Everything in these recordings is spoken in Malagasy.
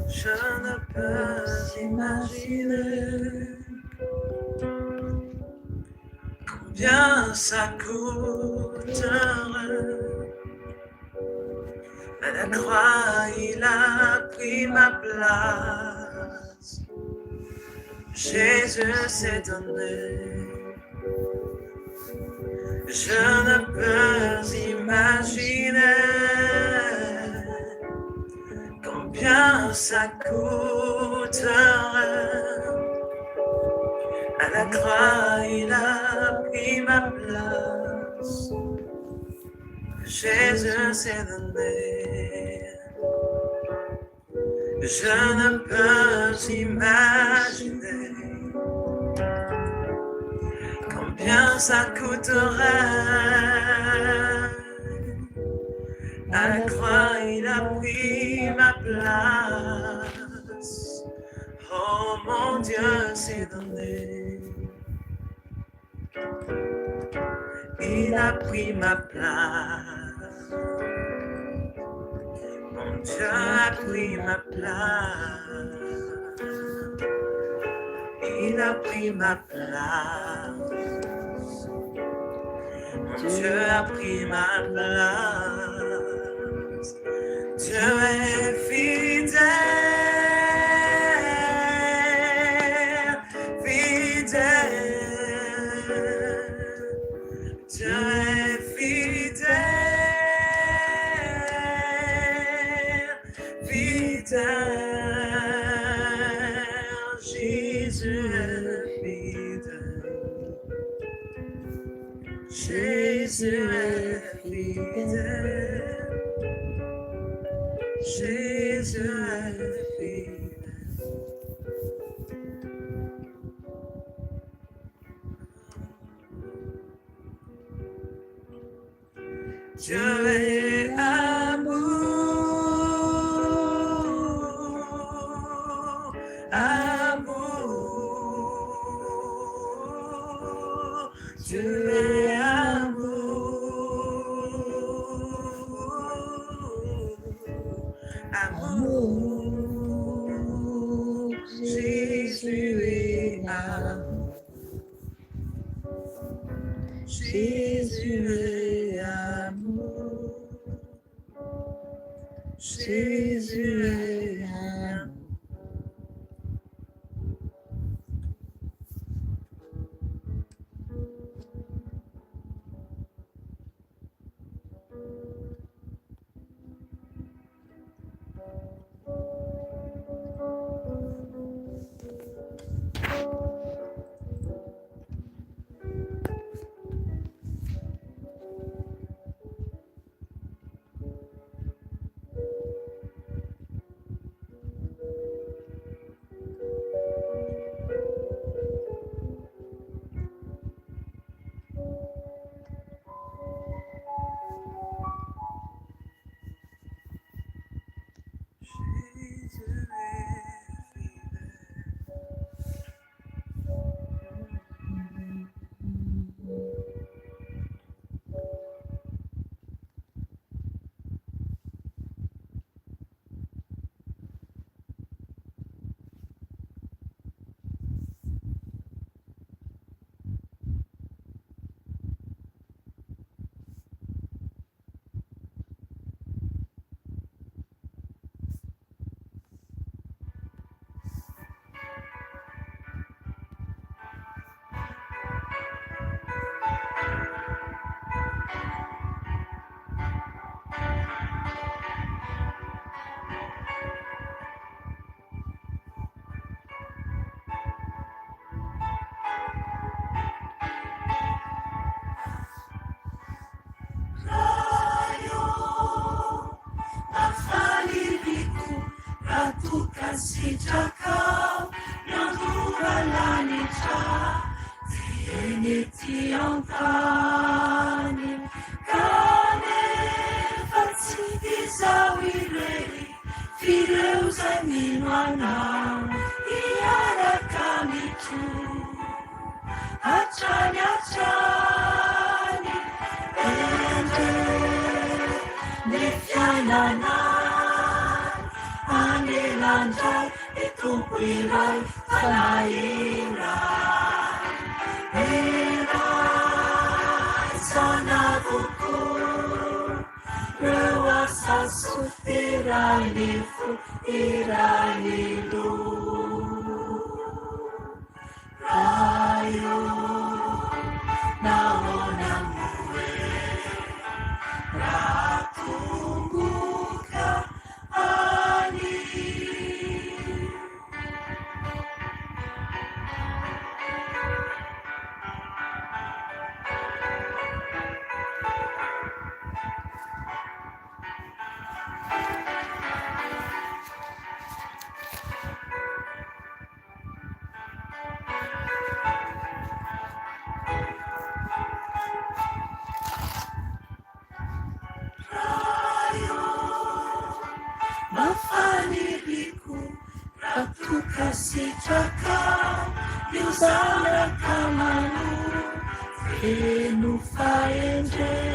Je ne peux imaginer combien ça coûterait. À la croix, il a pris ma place. Jésus s'est donné. Je ne peux imaginer combien ça coûterait. À la croix, il a pris ma place. Jésus s'est donné. Je ne peux imaginer combien ça coûterait. À la croix, il a pris ma place. Oh mon Dieu s'est donné. Il a pris ma place. Mon Dieu a pris ma place. Il a pris ma place. Mon Dieu a pris ma place. Dieu est fidèle, fidèle. Dieu est fidèle, fidèle. Jésus est fidèle. Jésus est fidèle. Jésus est fidèle. Dieu est amour, amour. Dieu est amour, amour. Jésus est amour. Jésus est amour. Jésus est amour. Sitaka Nandukalanita Tieniti Ankani Kane Fatsidi Sinoana iarakamitu Achanyachani Ende Nifyanana Anilanda Ikumpirai Fanaira Ira Sanavuku Rewasa Sufiranifu Iranilu Rayo Naona Mue Rakumbuka Ani Mafaniriku Ratukasitaka Yuzana Kamanu Enu Faendena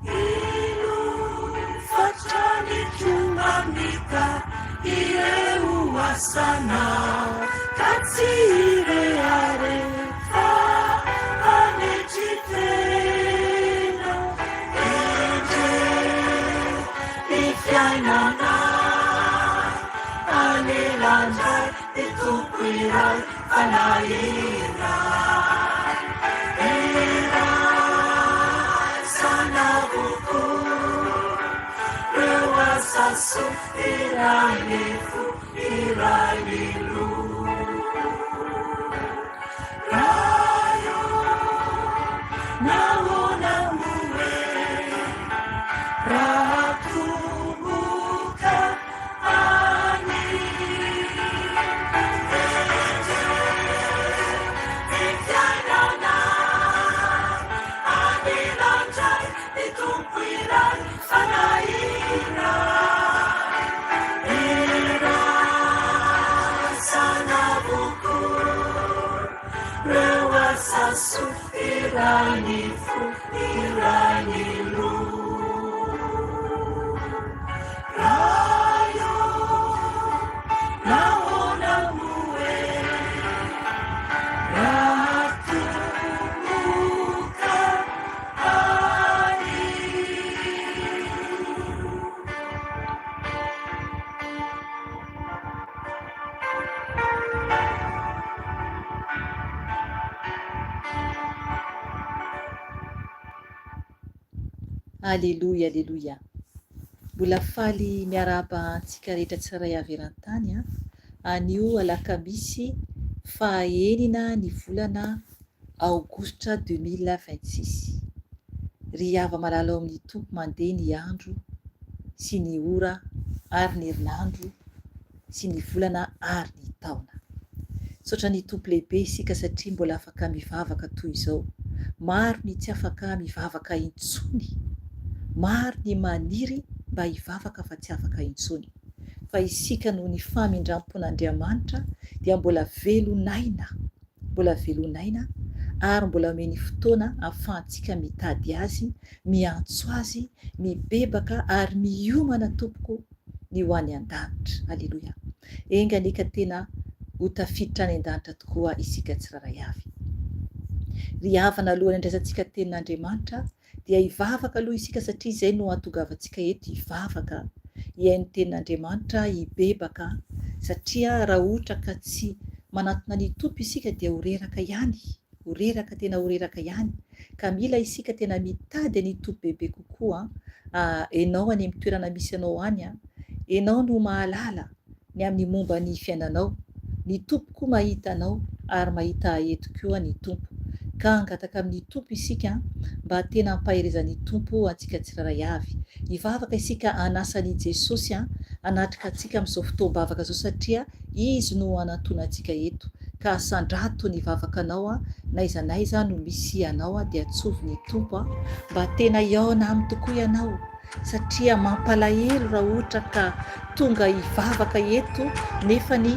Inu Fatani Tumamika Ireu Asana Katsire Arefa Anejitena Ifyainana Anilanda Itupirai Anaira Era Sanavuku Rewasasu Iranifu Iranilu Rayo Naona Mue Rakumbuka Ani Etianana Anilanjai Itumpirai Anaira Ira Sanavuku Rewasasu Iranifu Iranilu Rayo Naona Mue Rakumbuka Ani Alléluia, alléluia. Mbola faly miarahaba antsika rehetra tsiray avy eran-tany anio alakamisy fahaenina ny volana aogositra 2026. Ry hava malala ao amin'ny tompo mandeha ny andro sy ny ora ary ny herinandro sy ny volana ary ny taona. Saotra ny tompo lehibe isika satria mbola afaka mivavaka toy izao. Maro ny tsy afaka mivavaka intsony. Maro ny maniry mba hivavaka fa tsy afaka intsony. Fa isika noho ny famindrampon'Andriamanitra dia mbola velonaina ary mbola omeny fotoana ahafahantsika mitady azy, miantso azy, mibebaka ary miomana tompoko ny ho any an-danitra. Alleluia. Enganika tena ho tafiditra any an-danitra tokoa isika tsiraray avy. Ry havana alohan'ny andraisantsika tenin'Andriamanitra dia hivavaka aloha isika satria izay no antogavantsika eto hivavaka, hihaino tenin'Andriamanitra, hibebaka satria raha ohatra ka tsy manantona ny tompo isika dia horeraka tena horeraka ihany. Ka mila isika tena mitady ny tompo bebe kokoa. Ianao any amin'ny toerana misy anao any, ianao no mahalala ny amin'ny momba ny fiainanao. Ny tompo koa mahita anao ary mahita eto koa ny tompo. Ka angataka amin'ny tompo isika mba tena hampaherezan'ny tompo antsika tsiraray avy. Hivavaka isika anasan'i Jesosy anatrika antsika amin'izao fotoam-bavaka izao satria izy no anantona antsika eto. Ka sandrato ny vavakanao n'aiza n'aiza no misy anao dia atsovin'ny tompo mba tena hiaona aminy tokoa ianao. satria mampalahelo raha ohatra ka tonga hivavaka eto nefany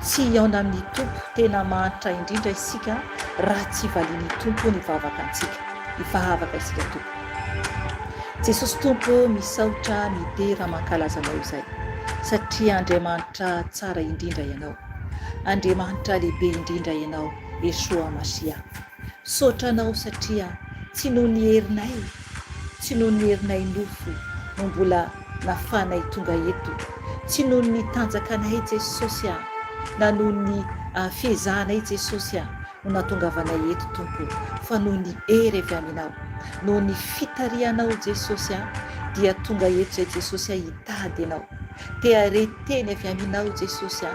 tsy hiaona amin'ny tompo. Tena mahantra indrindra isika raha tsy valiany tompo nivavaka antsika, hivavaka isika tompo. Jesosy tompo misaotra midera mankalazanao izay satria Andriamanitra tsara indrindra ianao, Andriamanitra lehibe indrindra ianao, Yeshua Masia. Saotranao satria tsy noho ny herinay, tsy noho ny herinay nofo no mbola nafanay tonga eto, tsy noho ny tanjakanay Jesosy na noho ny fihezahanay Jesosy no nahatongavanay eto tompo, fa noho ny hery avy aminao, noho ny fitarianao Jesosy dia tonga eto zay Jesosy hitady ianao, te hareteny avy aminao Jesosy,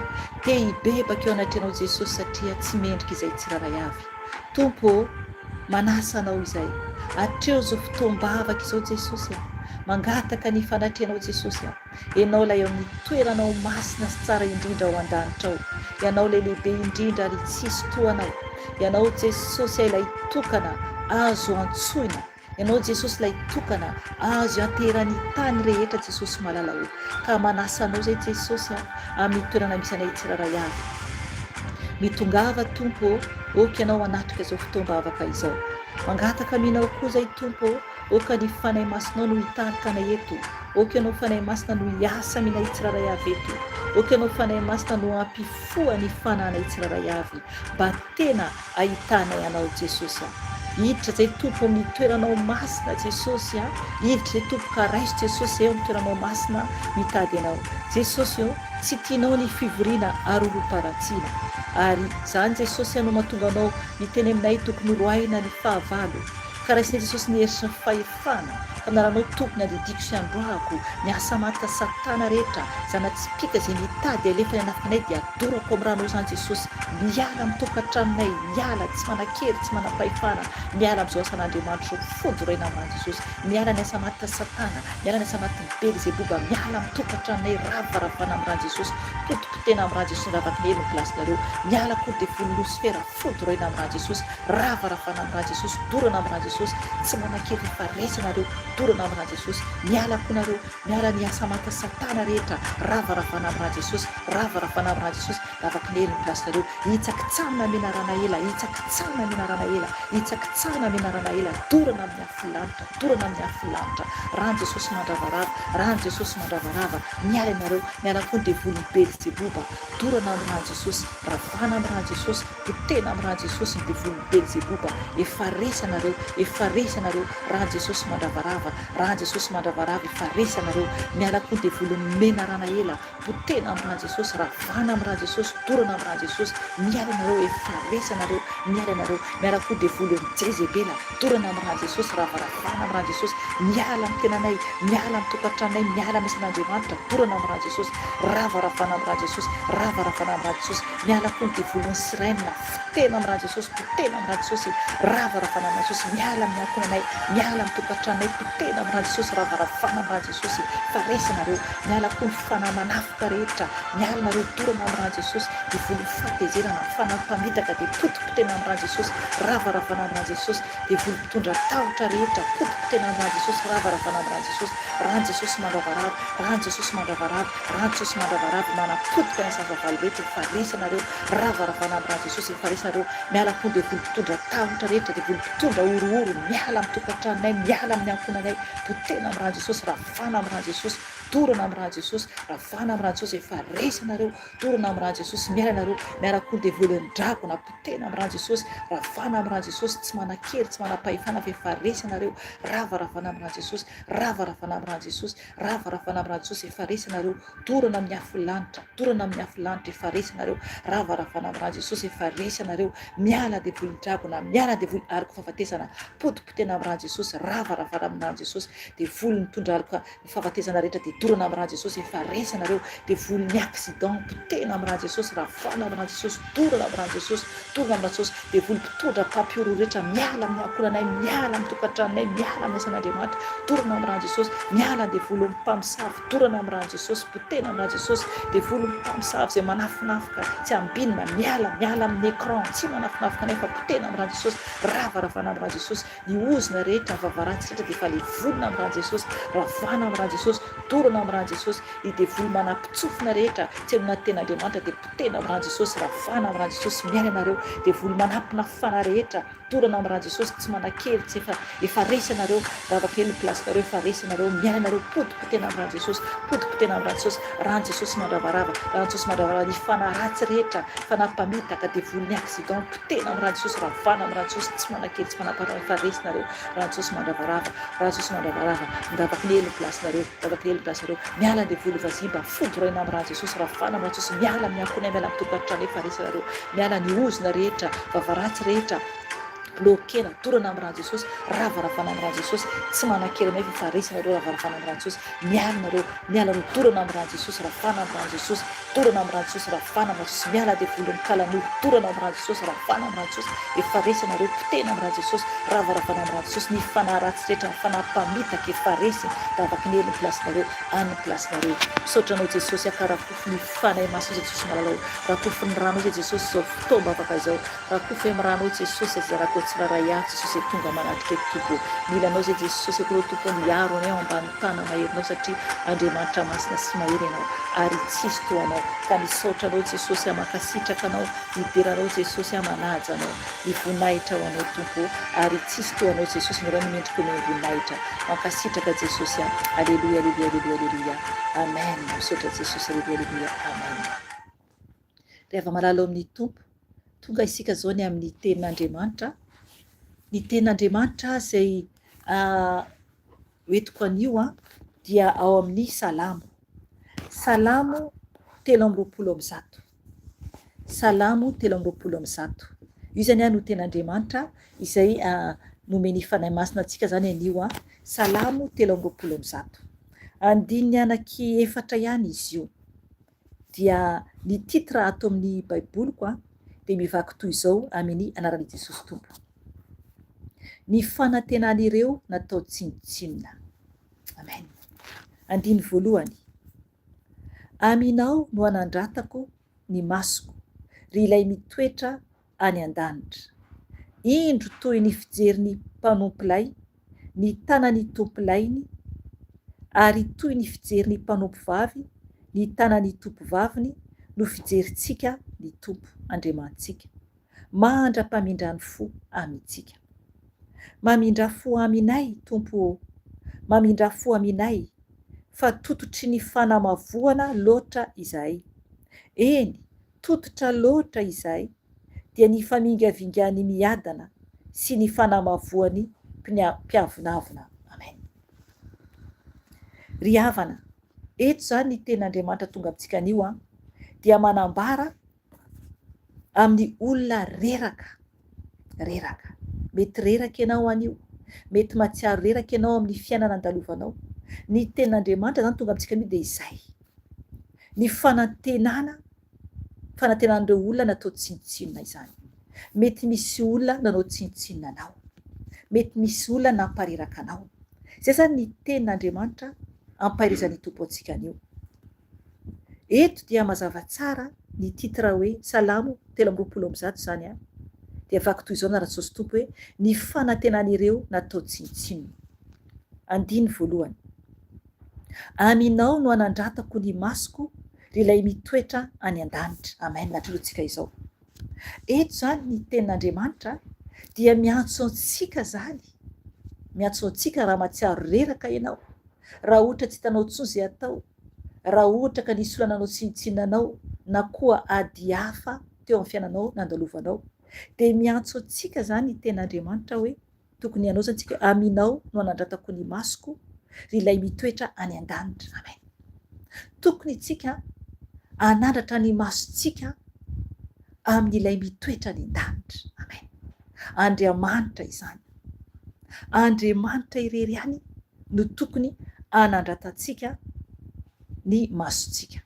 te hibebaka eo anatrenao Jesosy satria tsy mendrika izay tsiraray avy. Tompo, manasanao izay hatreo zao fotoam-bavaka izao Jesosy, mangataka ny fanatrenao Jesosy, ianao ilay eo amin'ny toeranao masina sy tsara indrindra ao an-danitra ao, ianao ilay lehibe indrindra ary tsisy toanao, ianao Jesosy ilay tokana azo antsoina, ianao Jesosy ilay tokana azo aterany tany rehetra Jesosy malalaho, ka manasanao zay Jesosy amin'ny toerana misy anay tsiraray avy. Mitongava tompo, oka ianao anatrika izao fotoam-bavaka izao, mangataka aminao koa zay tompo, oka ny fanahy masinao no hitarika anay eto, oka ianao fanahy masina no hiasa aminay tsiraray avy eto, oka ianao fanahy masina no ampifoa ny fanahinay tsiraray avy, mba tena ahitanay anao Jesosy. Hiditra zay tompo amin'ny toeranao masina Jesosy, hiditra zay tompo ka raiso Jesosy eo amin'ny toeranao masina mitady anao Jesosy. Eo tsy tianao ny fivoriana aroroparatsiana, ary zany Jesosy no mahatonga anao miteny aminay tokony roaina ny fahavalo, ka raisinay Jesosy ny herisy ny fahefana, ka naranao tokony andidiko sy androako ny asa maty Satana rehetra, zanatsipika zay mitady alefa ny anafinay dia adorako amin'ny ranao zany Jesosy, miala amin'ny tokantranonay, miala tsy manakery tsy manam-pahefana, miala amin'izao asan'Andriamanitra fodoraina amin'any Jesosy, miala ny asa maty Satana, miala ny asa maty Beelzeboba, miala amin'ny tokantranonay, ravaravana amin'any Jesosy, potipotena amin'any Jesosy ravakinay ny plasinareo, miala koa dia volo Lucifera fodoraina amin'any Jesosy, ravaravana amin'any Jesosy, dorana amin'any Jesosy, tsy manakery faresanareo, dorana amin'any Jesosy, miala koa nareo, miala ny asa maty Satana rehetra, ravaravana amin'any Jesosy, ravaravana amin'any Jesosy, ravakinay ny plasinareo, hitsakitsahana menarana ela, hitsakitsahana menarana ela, hitsakitsahana menarana ela, dorana amin'ny afilanitra, dorana amin'ny afilanitra, rano Jesosy mandravarava, rano Jesosy mandravarava, miala ianareo, miala koa ny devolony Beelzeboba, dorana amin'any Jesosy, ravana amin'any Jesosy, potena amin'any Jesosy ny devolony Beelzeboba, efaresanareo, efaresanareo, rano Jesosy mandravarava, rano Jesosy mandravarava, efaresanareo, miala koa ny devolony menarana ela, potena amin'any Jesosy, ravana amin'any Jesosy, dorana amin'any Jesosy, miala ianareo, efaresanareo, miala ianareo, miala koa devolony Jezebela, dorana amin'any Jesosy, ravaravana amin'any Jesosy, miala amin'ny tenanay, miala amin'ny tokantranonay, miala amin'ny san'Andriamanitra, dorana amin'any Jesosy, ravaravana amin'any Jesosy, ravaravana amin'any Jesosy, miala koa ny devolony Sirena, fitena amin'any Jesosy, potena amin'any Jesosy, ravaravana amin'any Jesosy, miala amin'ny ankonanay, miala amin'ny tokantranonay, potena amin'any Jesosy, ravaravana amin'any Jesosy, faresanareo, miala koa ny fanahy manafika rehetra, miala nareo, dorana amin'any Jesosy, devolony fahatezerana, fanahy mpamitaka dia potipotena amin'any Jesosy, ravaravana amin'any Jesosy, devolony mpitondra tahotra rehetra, potipotena amin'any Jesosy, ravaravana amin'any Jesosy, rano Jesosy mandravarava, rano Jesosy mandravarava, rano Jesosy mandravarava, manapotika ny zava-valo rehetra, faresanareo, ravaravana amin'any Jesosy, faresanareo, miala koa devolony mpitondra tahotra rehetra, devolony mpitondra orooro, miala amin'ny tokantranonay, miala amin'ny ankonanay, potena amin'any Jesosy, ravana amin'any Jesosy, dorana amin'any Jesosy, ravana amin'any Jesosy, efaresanareo, dorana amin'any Jesosy, miala ianareo, miala koa devolony dragona, potena amin'any Jesosy, ravana amin'any Jesosy, tsy manakery tsy manam-pahefana, efaresanareo, ravaravana amin'any Jesosy, ravaravana amin'any Jesosy, ravaravana amin'any Jesosy, efaresanareo, dorana amin'ny afilanitra, dorana amin'ny afilanitra, efaresanareo, ravaravana amin'any Jesosy, efaresanareo, miala devolony dragona, miala devolony arika fahafatesana, potipotena amin'any Jesosy, ravaravana amin'any Jesosy, devolony mitondra arika fahafatesana rehetra dia dorana amin'iraha jesosy efa resanareo dia volon'ny accident potena amin'iraha jesosy ravana amin'iraha jesosy dorana amin'iraha jesosy dorana amin'iraha jesosy dia volom-pitondra mpapioro rehetra miala amin'ny akoranay miala amin'ny tokantranonay miala amin'ny asan'andriamanitra dorana amin'iraha jesosy miala dia volon'ny mpamosavy dorana amin'iraha jesosy potena amin'iraha jesosy dia volon'ny mpamosavy izay manafinafika tsy ambinina miala amin'ny écran tsy manafinafika nay fa potena amin'iraha jesosy ravaravana amin'iraha jesosy ny ozona rehetra vavaratsy rehetra dia efa le volona amin'iraha jesosy ravana amin'iraha jesosy dorana amin'iraha jesosy ny devolo manam-pitsofina rehetra tsy amin'na ten'andriamanitra dia potena amin'iraha jesosy ravana amin'iraha jesosy miaina ianareo dia volo manampina fana rehetra dorana amin'iraha jesosy tsy manan-kely tsy efa resanareo ravakely plasinareo efa resanareo miaina ianareo potipotena amin'iraha jesosy potipotena amin'iraha jesosy rahan'i jesosy mandravarava rahan'i jesosy mandravarava ny fanaratsy rehetra fanampamitaka dia volon'ny accident potena amin'iraha jesosy ravana amin'iraha jesosy tsy manan-kely tsy manam-parana efa resanareo rahan'i jesosy mandravarava rahan'i jesosy mandravarava ndavaka ny hely plasinareo ndavaka ny hely plasinareo miala ny devolo vazimba fodoraina amin'iraha jesosy ravana amin'iraha jesosy miala amin'ny akonay miala amin'ny tokantrano efa resanareo miala ny ozona rehetra vavaratsy rehetra blokena dorana amin'iraha jesosy ravaravana amin'iraha jesosy tsy manan-kely anay efa resanareo ravaravana amin'iraha jesosy mialanareo dorana amin'iraha jesosy ravana amin'iraha jesosy dorana amin'iraha jesosy ravana amin'iraha jesosy miala dia volon'ny kalan'olo dorana amin'iraha jesosy ravana amin'iraha jesosy efa resanareo potena amin'iraha jesosy ravaravana amin'iraha jesosy ny fanaratsy rehetra ny fanampamitaka efa resy davaky ny hely ny plasinareo any plasinareo misaotranao jesosy akarakofo ny fanay maso jesosy malalao rakofo ny ranao jesosy zao fotoamba afaka izao rakofo amin'ny ranao jesosy azarako tsiraray ahy jesosy tonga manatrika tompo milanao zay jesosy akoreo tompo miaro anay ao ambany tana maherinao satria andriamanitra masina sy mahery ianao ary tsisy toanao ka misaotranao jesosy amakasitraka anao mideranao jesosy amanaja anao mivonahitra ho anao tompo ary tsisy toanao jesosy mora nimendrika ny mivonahitra mankasitraka jesosy aleluia aleluia aleluia aleluia amen misaotra jesosy aleluia aleluia amen rehefa malalo amin'ny tompo tonga isika zao ny amin'ny tenin'andriamanitra ny tenin'andriamanitra izay hoentiko anio dia ao amin'ny salamo 3:20 salamo 3:20 io zany no tenin'andriamanitra izay nomeny fanahy masina antsika zany anio salamo 3:20 andininy anaky efatra ihany izy io dia ny titre ato amin'ny baiboliko dia mivaky toy izao amin'ny anaran'i jesosy tompo ny fanantenan'ireo natao tsinotsinona amen andiny voalohany aminao no anandratako ny masoko ry ilay mitoetra any an-danitra indro toy ny fijeriny mpanompolay ny tanany tompolayny ary toy ny fijeriny mpanompo vavy ny tanany tompovaviny no fijerintsika ny tompo andriamantsika mandra-pamindrany fo amintsika mamindra fo aminay tompo mamindra fo aminay fa tototry ny fanamavoana loatra izahay eny tototra loatra izahay dia ny famingavingany miadana sy ny fanamavoany mpiavonavona amen ry havana eto zany ny ten'andriamanitra tonga amintsika anio dia manambara amin'ny olona reraka mety reraka ianao anio mety matsiaro reraka ianao amin'ny fiainana andalovanao ny ten'andriamanitra zany tonga amintsika anio dia izay ny fanantenan'ireo olona natao tsinotsinona izany mety misy olona nanao tsinotsinona anao mety misy olona nampareraka anao zay zany ny ten'andriamanitra ampahirizan'ny tompo antsika anio eto dia mazava tsara ny titra hoe salamo 3:20 zany dia vaky toy izao anara jesosy tompo hoe ny fanantenan'ireo natao tsinotsinona andiny voalohany aminao no anandratako ny masoko ry ilay mitoetra any an-danitra amen natrilotsika izao eto zany ny tenin'andriamanitra dia miantso antsika zany miantso antsika raha matsiaro reraka ianao raha ohatra tsy hitanao tsony zay atao raha ohatra ka nisy olona nanao tsinotsinona anao na koa ady hafa teo amin'ny fiainanao nandalovanao dia miantso antsika zany ny ten'andriamanitra hoe tokony ianao zany tsika aminao no anandratako ny masoko ry ilay mitoetra any an-danitra amen tokony itsika anandratra ny masontsika amin'ilay mitoetra ny an-danitra amen andriamanitra izany andriamanitra irery ihany no tokony anandratantsika ny masontsika,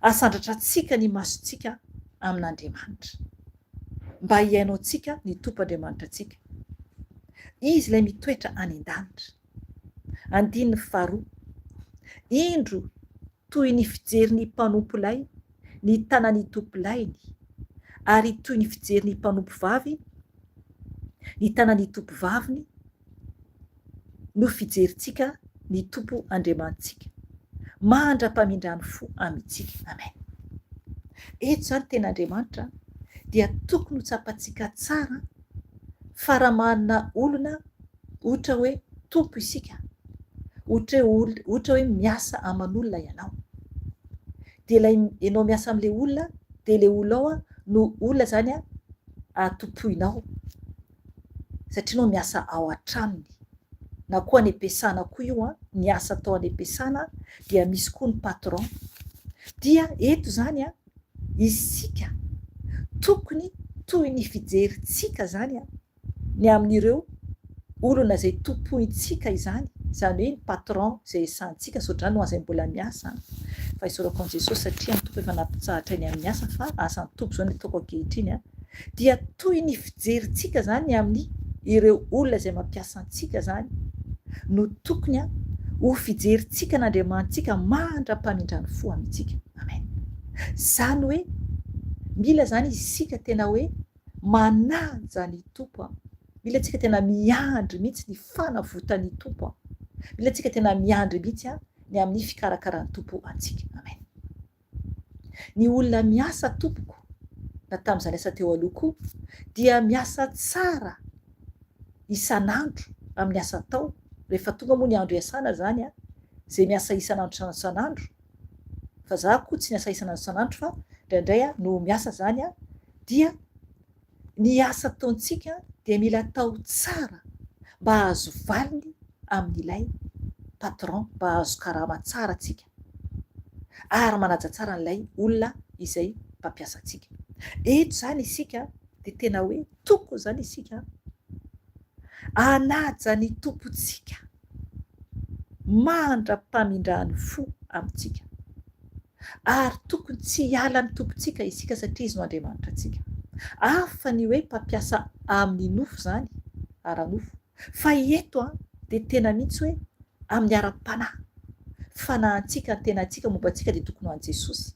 asandratra antsika ny masontsika amin'Andriamanitra, mba hiainao antsika ny tompoandriamanitra antsika. Izy ilay mitoetra any an-danitra. 5, indro toy ny fijerin'ny mpanompo-lay ny tanan'ny tompo-layny, ary toy ny fijerin'ny mpanompo-vavy ny tanan'ny tompo-vaviny no fijerintsika ny tompo andriamanitsika, mandra-pamindrany fo amintsika. Amen. Eto zany ten'Andriamanitra dia tokony ho tsapantsika tsara fa raha manana olona ohatra hoe tompo isika, ohatra hoe miasa aman'olona ianao, dia ilay ianao miasa amin'ilay olona, dia ilay olona ao no olona zany atompoinao, satria ianao miasa ao an-tranony, na koa any am-piasana koa io ny asa atao any am-piasana dia misy koa ny patron. Dia eto zany isika tokony toy ny fijerintsika zany ny amin'ireo olona izay tompointsika izany, izany hoe ny patron izay santsika sotrany ho an'izay mbola miasa, fa isorako amin'i Jesosy satria ny tompo efa nampitsahatra eny amin'ny asa fa asan'ny tompo zao ny ataoko ankehitriny dia toy ny fijerintsika zany amin'ny ireo olona izay mampiasa antsika zany no tokony ho fijerintsika n'Andriamanitsika mandra-pamindrany fo amintsika. Amen. Zany hoe mila zany isika tena hoe manaja ny tompo, mila tsika tena miandry mihitsy ny fanavotany tompo, mila tsika tena miandry mihitsy ny amin'ny fikarakarany tompo antsika. Amen. Ny olona miasa tompoko na tamin'izany asa teo aloha koa dia miasa tsara isan'andro amin'ny asa atao. Rehefa tonga moa ny andro iasana zany izay miasa isan'andro isan'andro, fa za koa tsy miasa isan'andro isan'andro fa indraindray no miasa zany dia ny asa ataontsika dia mila atao tsara mba hahazo valiny amin'ilay patron, mba hahazo karama tsara tsika ary manaja tsara n'ilay olona izay mpampiasa antsika. Eto zany isika dia tena hoe tokony zany isika hanaja ny tompontsika mandra-pamindrany fo amintsika, ary tokony tsy hiala ny tompontsika isika satria izy no Andriamanitra antsika. Hafa ny hoe mpampiasa amin'ny nofo zany, ara-nofo, fa eto dia tena mihitsy hoe amin'ny ara-panahy, fanahintsika ny tenantsika momba antsika dia tokony ho an'i Jesosy.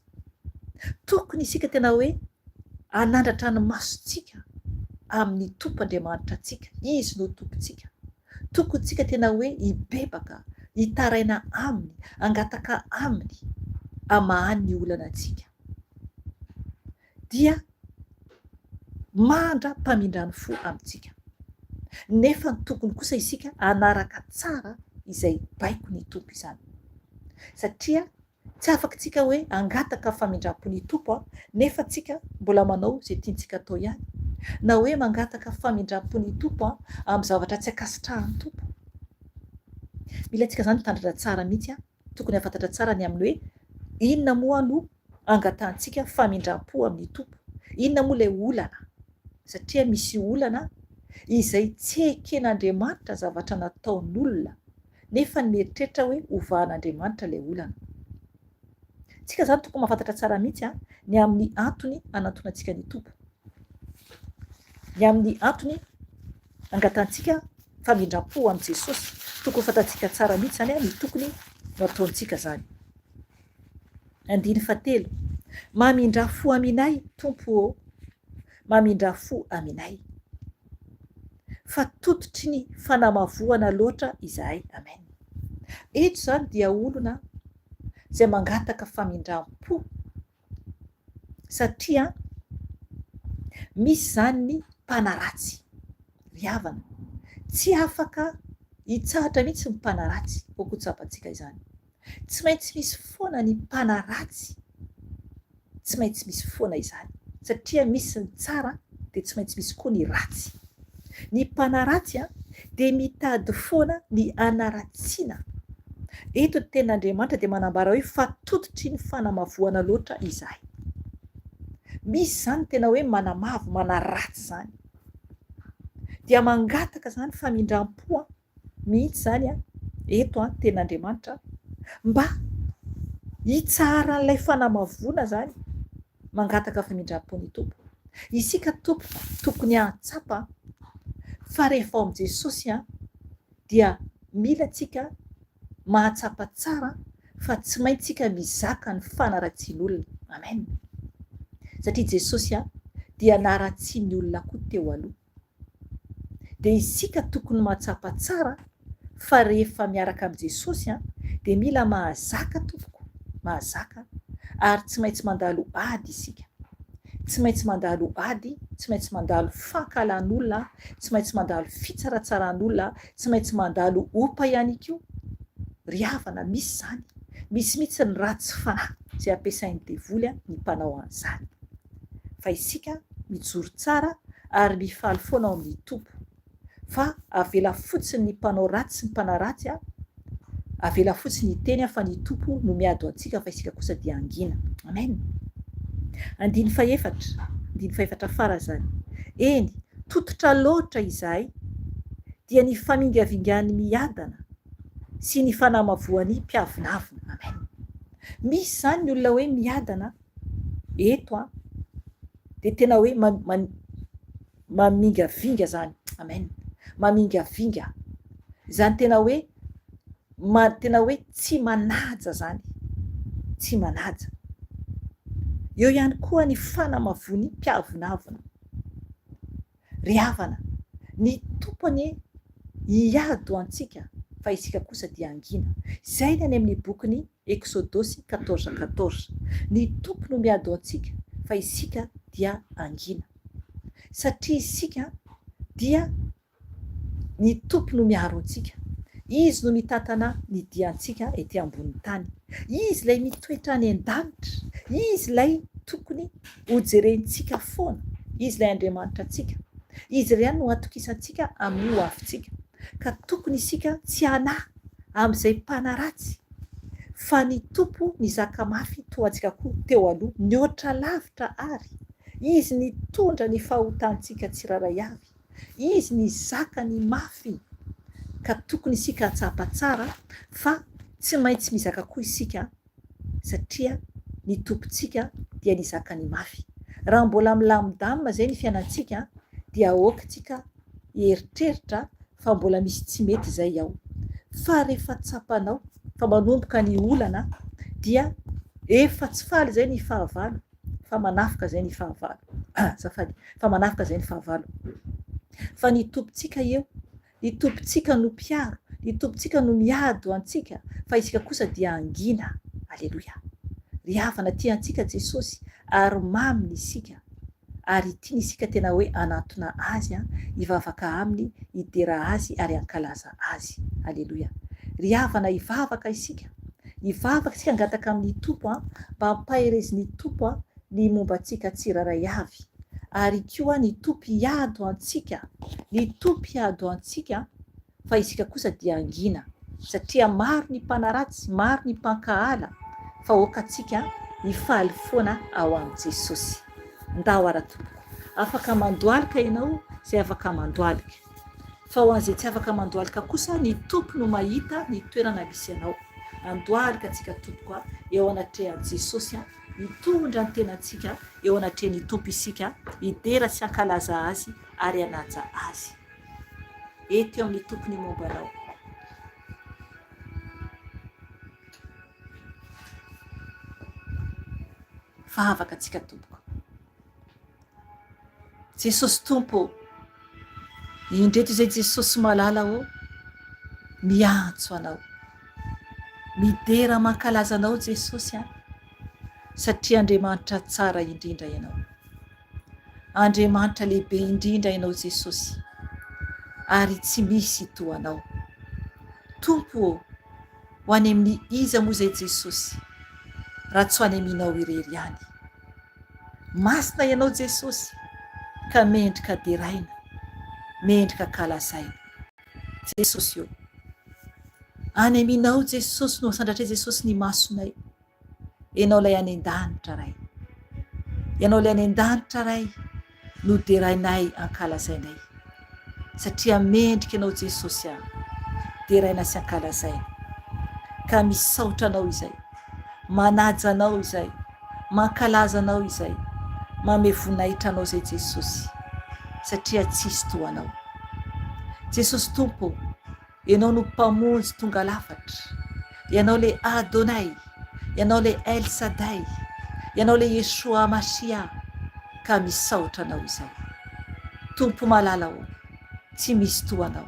Tokony isika tena hoe hanandratra ny masontsika amin'ny tompo Andriamanitra antsika, izy no tompontsika. Tokony tsika tena hoe hibebaka, hitaraina aminy, hangataka aminy hamahany ny olana antsika, dia mandra-pamindrany fo amintsika. Nefa ny tokony kosa isika hanaraka tsara izay baiko ny tompo izany, satria tsy afaka tsika hoe hangataka famindram-po ny tompo nefa tsika mbola manao izay tiantsika atao ihany, na hoe mangataka famindram-po ny tompo amin'ny zavatra tsy akasitrahan'ny tompo. Mila tsika zany mitandrina tsara mihitsy tokony hafantatra tsara ny amin'ny hoe inona moa no angatahantsika famindram-po amin'ny tompo, inona moa ilay olana, satria misy olana izay tsy eken'Andriamanitra zavatra nataon'olona nefa mieritreritra hoe ovan'Andriamanitra ilay olana. Tsika zany tokony mahafantatra tsara mihitsy ny amin'ny antony hanantonantsika ny tompo, ny amin'ny antony angatantsika famindram-po amin'i Jesosy. Tokony fantatsika tsara mihitsy zany ny tokony nataontsika zany. 7, mamindra fo aminay tompo, mamindra fo aminay, fa tototry ny fanamavoana loatra izahay. Amen. Eto zany dia olona izay mangataka famindram-po, satria misy zany ny mpanaratsy ry havana, tsy afaka hitsahatra mihitsy ny mpanaratsy, kokoa tsapantsika izany. Tsy maintsy misy foana ny mpanaratsy, tsy maintsy misy foana izany, satria misy ny tsara dia tsy maintsy misy koa ny ratsy. Ny mpanaratsy dia mitady foana ny anaratsiana. Eto ten'Andriamanitra dia manambara hoe fa tototry ny fanamavoana loatra izahay. Misy zany tena hoe manamavo, manaratsy zany, dia mangataka zany famindram-po mihitsy zany eto ten'Andriamanitra mba hitsara n'ilay fanamavona zany mangataka famindram-pony tompo. Isika tokony ahatsapa fa rehefa ao am' Jesosy dia mila antsika mahatsapa tsara fa tsy maintsika mizaka ny fanaratsian'olona. Amen. Satria Jesosy dia naharatsiany olona koa teo aloha. Dia isika tokony mahatsapa tsara fa rehefa miaraka am' Jesosy dia mila mahazaka tompoko, mahazaka, ary tsy maintsy mandalo ady isika. Tsy maintsy mandalo ady, tsy maintsy mandalo fankalan'olona, tsy maintsy mandalo fitsaratsara'olona, tsy maintsy mandalo opa ihany koa. Ry havana, misy zany. Misy mihitsy ny ratsy fanahy izay ampiasain'ny devoly ny mpanao an'izany. Fa isika mijoro tsara ary mifaly foana ao amin'ny tompo. Fa avela fotsiny ny mpanao ratsy sy ny mpanaratsy avela fotsiny iteny fa ny tompo no miado antsika fa isika kosa dia angina. Amen. Andiny faefatra fara zany. Eny, tototra loatra izahay dia ny famingavingan'ny miadana sy ny fanamavoan'ny mpiavinavina. Amen. Misy zany ny olona hoe miadana eto dia tena hoe mamingavinga zany. Amen. Mamingavinga zany tena hoe tsy manaja zany, tsy manaja. Eo ihany koa ny fanamavoan'ny mpiavinavina. Ry havana, ny tompony hiado antsika fa isika kosa dia angina. Izay ny any amin'ny bokin'ny Exodosy 14:14. Ny tompo no miado antsika fa isika dia angina. Satria isika dia ny tompo no miaro antsika. Izy no mitantana ny diantsika ety ambonin'ny tany. Izy ilay mitoetra any an-danitra. Izy ilay tokony hojerentsika foana. Izy ilay Andriamanitra antsika. Izy ireny no atokisantsika amin'ny ho avintsika. Ka tokony isika tsy hanahy amin'izay mpanaratsy, fa ny tompo ny zaka mafy toantsika koa teo aloha, mihoatra lavitra ary. Izy ny tondra ny fahotantsika tsiraray avy. Izy ny zaka ny mafy. Ka tokony isika hatsapa tsara fa tsy maintsy mizaka koa isika satria ny tompontsika dia ny zaka ny mafy. Raha mbola milamindamina zay ny fiainantsika dia aokantsika hieritreritra fa mbola misy tsy mety izay ao. Fa rehefa tsapanao fa manomboka ny olana dia efa tsy faly zay ny fahavalo fa manafika zay ny fahavalo. Fa manafika zay ny fahavalo. Fa ny tompontsika eo, ny tompontsika no mpiaro, ny tompontsika no miado antsika fa isika kosa dia angina. Aleloia. Ry havana, tiantsika Jesosy ary maminy isika. Ary tiany isika tena hoe anatona azy, hivavaka aminy, hidera azy ary hankalaza azy. Aleloia. Ry havana, hivavaka isika. Hivavaka isika hangataka amin'ny tompo mba hampahereziny tompo ny mombantsika tsiraray avy. Ary koa ny tompo hiado antsika. Ny tompo hiado antsika fa isika kosa dia angina. Satria maro ny mpanaratsy, maro ny mpankahala fa okantsika hifaly foana ao amin'i Jesosy. Ndao ara-tompoko. Afaka mandoalika ianao izay afaka mandoalika. Fa ho an'izay tsy afaka mandoalika kosa ny tompo no mahita ny toerana misy ianao. Andoalika antsika tompoko eo anatrehan'i Jesosy, hitondra ny tenantsika eo anatrehan'ny tompo isika, hidera sy hankalaza azy ary hanaja azy. Eto amin'ny tompony mombanao. Fa afaka antsika tompoko. Jesosy tompo, indreto izay Jesosy malala miantso anao. Midera mankalaza anao Jesosy satria Andriamanitra tsara indrindra ianao. Andriamanitra lehibe indrindra ianao Jesosy. Ary tsy misy toanao. Tompo, ho any amin'ny iza moa izay Jesosy raha tsy ho any aminao irery ihany. Masina ianao Jesosy ka mendrika deraina, mendrika kalazaina. Jesosy io. Any aminao Jesosy no sandratra Jesosy ny masonay. Ianao ilay any an-danitra ray. Ianao ilay any an-danitra ray no derainay ankalazainay. Satria mendrika ianao Jesosy deraina sy ankalazaina. ka misaotra anao izay, manaja anao izay, mankalaza anao izay, mame voninahitra anao izay Jesosy, satria tsisy toanao. Jesosy Tompo, ianao no mpamonjy tonga lafatra, ianao le Adonai, ianao le El Shaddai, ianao le Yeshua Masia, ka misaotra anao izay. Tompo malalao, tsy misy toanao,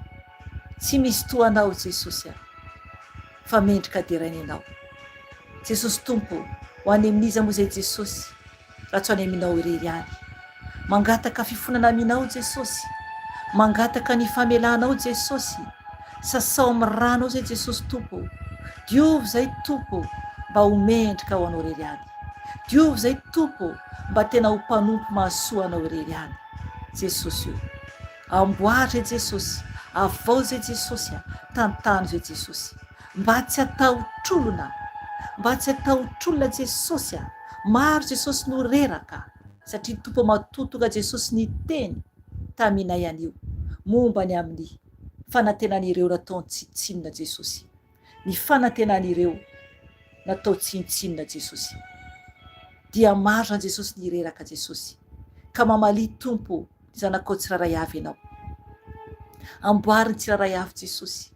tsy misy toanao Jesosy, fa mendrika deraina ianao. Jesosy Tompo, ho any amin'iza moa izay Jesosy, raha tsy ho any aminao irery ihany. Mangataka fifonana aminao Jesosy, mangataka ny famelanao Jesosy, sasao amin'ny rano izay Jesosy Tompo. Diovy izay Tompo, mba ho mendrika ho anao irery ihany. Diovy izay Tompo, mba tena ho mpanompo mahasoa anao irery ihany. Jesosy io, amboatra Jesosy, avao izay Jesosy, tantany izay Jesosy, mba tsy atao trolona, mba tsy atao trolona Jesosy. Maro Jesosy no reraka, satria Tompo matotoka Jesosy ny teny taminay anio momba ny amin'ny fanantenan'ireo natao tsitsinona Jesosy, ny fanantenan'ireo natao tsintsinona Jesosy. Dia maro Jesosy ny reraka Jesosy, ka mamalia Tompo ny zanakao tsiraray avy ianao. Amboary ny tsiraray avy Jesosy,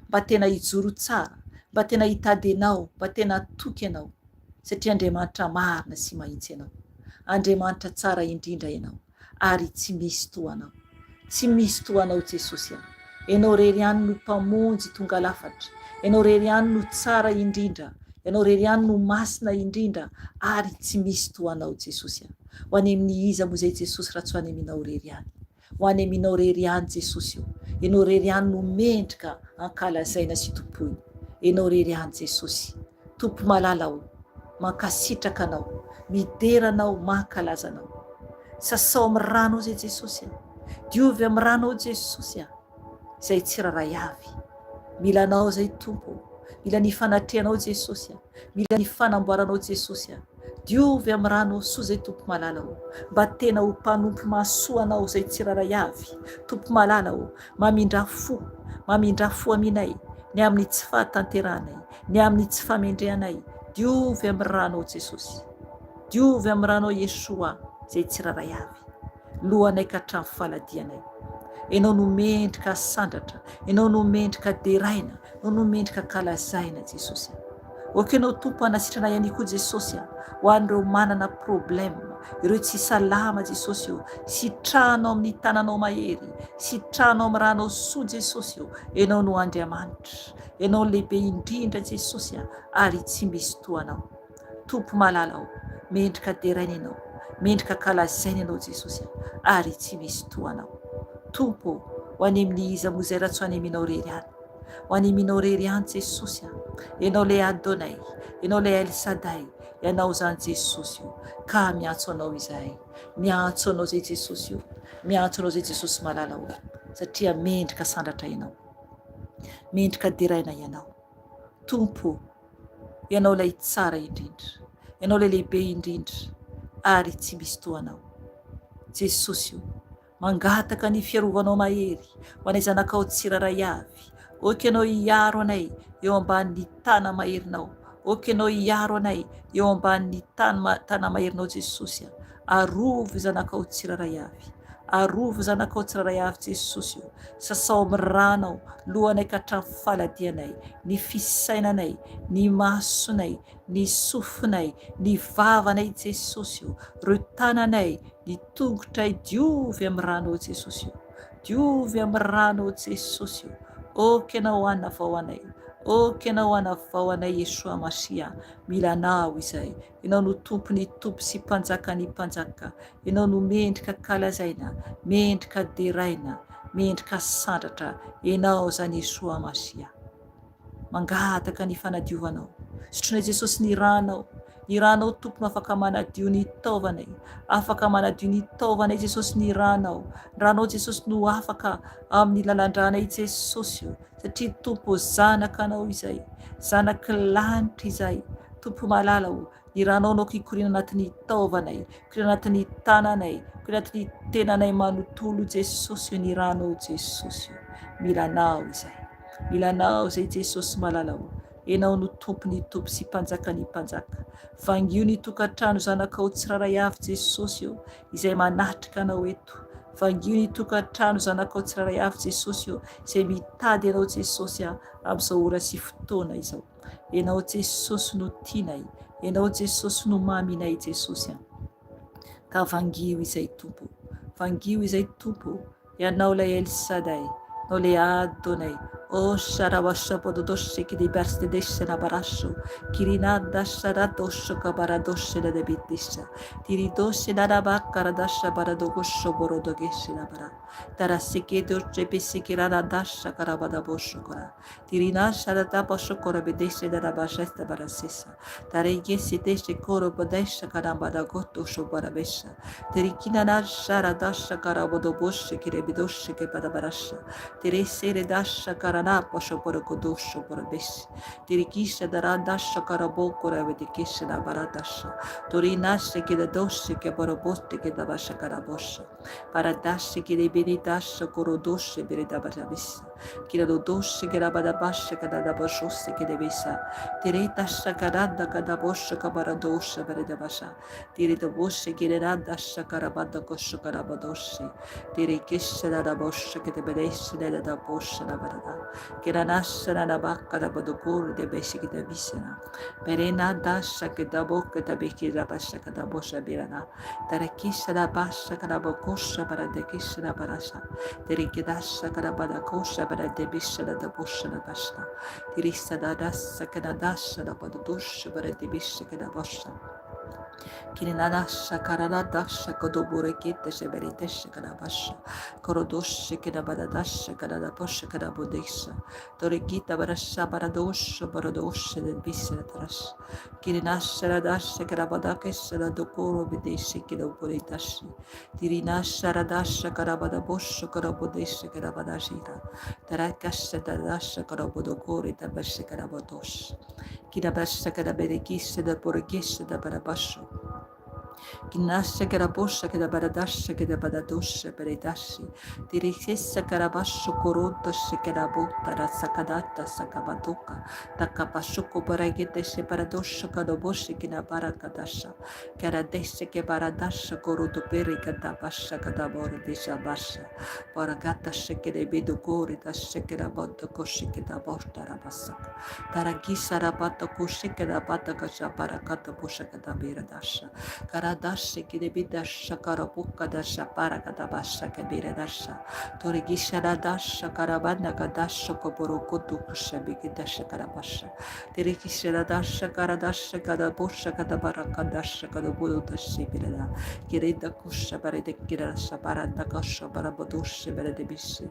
mba tena hijoro tsara, mba tena hitady anao, mba tena toky ianao, satria Andriamanitra marina sy mahitsy ianao, Andriamanitra tsara indrindra ianao, ary tsy misy toanao, tsy misy toanao Jesosy. Ianao rery ihany no mpamonjy tonga lafatra, ianao rery ihany no tsara indrindra, ianao rery ihany no masina indrindra, ary tsy misy toanao Jesosy. Ho any amin'ny iza moa izay Jesosy raha tsy ho any aminao rery ihany. Ho any aminao rery ihany Jesosy io, ianao rery ihany no mendrika ankalazaina sy tompoina. Ianao rery ihany Jesosy, Tompo malalao, mankasitraka anao, mideranao, mankalaza anao. Sasao amin'ny rano izay Jesosy, diovy amin'ny rano Jesosy, izay tsiraray avy. Mila anao izay Tompo, mila ny fanatrehanao Jesosy, mila ny fanamboaranao Jesosy. Diovy amin'ny rano soa izay Tompo malalao, mba tena ho mpanompo mahasoa anao izay tsiraray avy. Tompo malalao, mamindra fo aminay, ny amin'ny tsy fahatanteranay, ny amin'ny tsy famendrehanay. Diovy amin'ny rano Jesosy, diovy amin'ny rano Yeshua izay tsiraray avy. Lohanay ka hatramin'ny faladianay. Ianao no mendrika sandratra, ianao no mendrika deraina, ianao no mendrika kalazaina Jesosy. Oka ianao Tompo hanasitranay ihany koa Jesosy, ho an'ireo manana problème, ireo tsy salama Jesosy io, sitrahanao amin'ny tananao mahery, sitrahanao amin'ny ranao soa Jesosy io. Ianao no Andriamanitra, ianao lehibe indrindra Jesosy, ary tsy misy toanao. Tompo malalao, mendrika deraina ianao, mendrika kalazaina ianao Jesosy, ary tsy misy toanao. Tompo, ho any amin'ny iza moa izay raha tsy ho any aminao rery ihany, ho any aminao rery ihany Jesosy. Ianao le Adonai, ianao le El Shaddai, ianao zany Jesosy io, ka miantso anao izay, miantso anao zay Jesosy io, miantso anao zay Jesosy malalao, satria mendrika sandratra ianao, mendrika deraina ianao. Tompo, ianao lay tsara indrindra, ianao le lehibe indrindra, ary tsy misy toanao Jesosy io. Mangataka ny fiarovanao mahery ho anay zanakao tsiraray avy. Oka ianao hiaro anay eo ambanin'ny tana maherinao, oka ianao hiaro anay eo ambanin'ny tana maherinao Jesosy. Arovo zanakao tsiraray avy, arovo zanakao tsiraray avy Jesosy io. Sasao amin'ny ranao lohanay ka hatramin'ny faladianay, ny fisainanay, ny masonay, ny sofinay, ny vavanay Jesosy io, ireo tananay, ny tongotray. Diovy amin'ny rano Jesosy io, diovy amin'ny rano Jesosy io. Oka ianao anavao anay, oka ianao anavao anay Yeshua Masia. Mila anao izay, ianao no tompony tompo sy mpanjaka ny mpanjaka, ianao no mendrika kalazaina, mendrika deraina, mendrika sandratra. Ianao zany Yeshua Masia. Mangataka ny fanadiovanao, sotronay Jesosy ny ranao Tompo no afaka manadio ny taovanay, afaka manadio ny taovanay Jesosy ny ranao Jesosy no afaka amin'ny lalandranay Jesosy io, satria Tompo zanaka anao izay, zanaky lanitra izay. Tompo malalao, ny ranao no kikorina anatin'ny taovanay, kikorina anatin'ny tananay, kikorina anatin'ny tenanay manontolo Jesosy io, ny ranao Jesosy io. Mila anao izay, mila anao izay Jesosy malalao, Ianao no tompony tompo sy mpanjaka ny mpanjaka. Vangio ny tokantrano zanakao tsiraray avy Jesosy eo izay manatrika anao eto. Vangio ny tokantrano zanakao tsiraray avy Jesosy eo izay mitady ianao Jesosy amin'izao ora sy fotoana izao. Ianao Jesosy no tianay, ianao Jesosy no maminay Jesosy ka vangio izay tompo, vangio izay tompo, ianao lay Elsadai, ianao lay Adonai. O Sharabashapododoshi Kidibers de Desanabarasho, Kirinada Sharadosho Kabaradoshe de Bitisha, Tiridoshe Nadabacaradasha Baradogosho Borodogeshi Nabara, Tarasikedo Jepisikirada Dasha Karabadaboshokora, Tirina Sharadabashokora Bedeshe Nadabashesta Barasesa, Taregesi Deshe Koro Badesha Karabadagoto Shobarabesha, Terikina Sharadasha Karabodoboshe Kirebidoshe Kepadabarasha, Teresere Dasha Karana Poshoporo Kodosho Borabesh, Tirikisha Darandasha Karabokora Vedikisha Baradasha, Torinasha Kidadosha Keborobote Kedabasha Karabosha, Paradasha Kidebidasha Korodosha Beridabasha, Kiradosha Kerabadabasha Kadabashose Kedebisa, Tiretasha Karada Kadabosha Kabaradosha Beridabasha, Tiridabosha Kiradasha Karabada Kosha Karabadoshi, Tirikisha Dabosha Kedebesha Dabosha Nabarada, Kiranasha Nabaka Badokur de Beshik de Bisana, Perena Dasha Kedaboka Tabiki Rabasha Kadabosha Birana, Tarakisha Dabasha Kadabokosha Baradekisha Barasha, Terikidasha Karabadakosha Baradebisha Dabosha Nabasha, Tirisa Dadasa Kanadasha Badosha Baradebisha Kadabosha. Kirinadasha Karadasha Kodoburekete Sheberitesha Kadabasha Korodosha Kedabadasha Kadabosha Kadabodesha Torikita Barasha Baradosha Baradosha del Bisratarash Kirinasha Radasha Karabadakesha Dokoro Bedesha Kedaburidashi Tirinasha Radasha Karabadabosha Karabodesha Karabadashira Tarakasha Dadasha Karabodokori Tabasha Karabodosh Kirabasha Karaberekisha da Borgesha da Barabasho Kinasha Karabosha Kadabaradasha Kadabadadosha Beredashi Dirikesa Karabasho Koroto Shekarabota Sakadata Sakabadoka Takapashoko Baragete Sheparadosha Kadoboshi Kinabarakadasha Karadesha Kebaradasha Koroto Perikadabasha Kadabor Deshabasha Paragata Shekerebedo Gorita Shekerabota Koshikadabota Rabasaka Taragisa Rabata Koshikadabata Kashabarakata Boshakadabiradasha Karadasha Kidebidasha Karabukadasha Parakadabasha Kabiradasha Torigisha Radasha Karabana Kadasha Koborokotu Kushabikidasha Karabasha Tirikisha Radasha Karadasha Kadabosha Kadabarakadasha Kadabudasha Birada Kirida Kusha Baredekirasha Baradakasha Barabodosha Beredebishi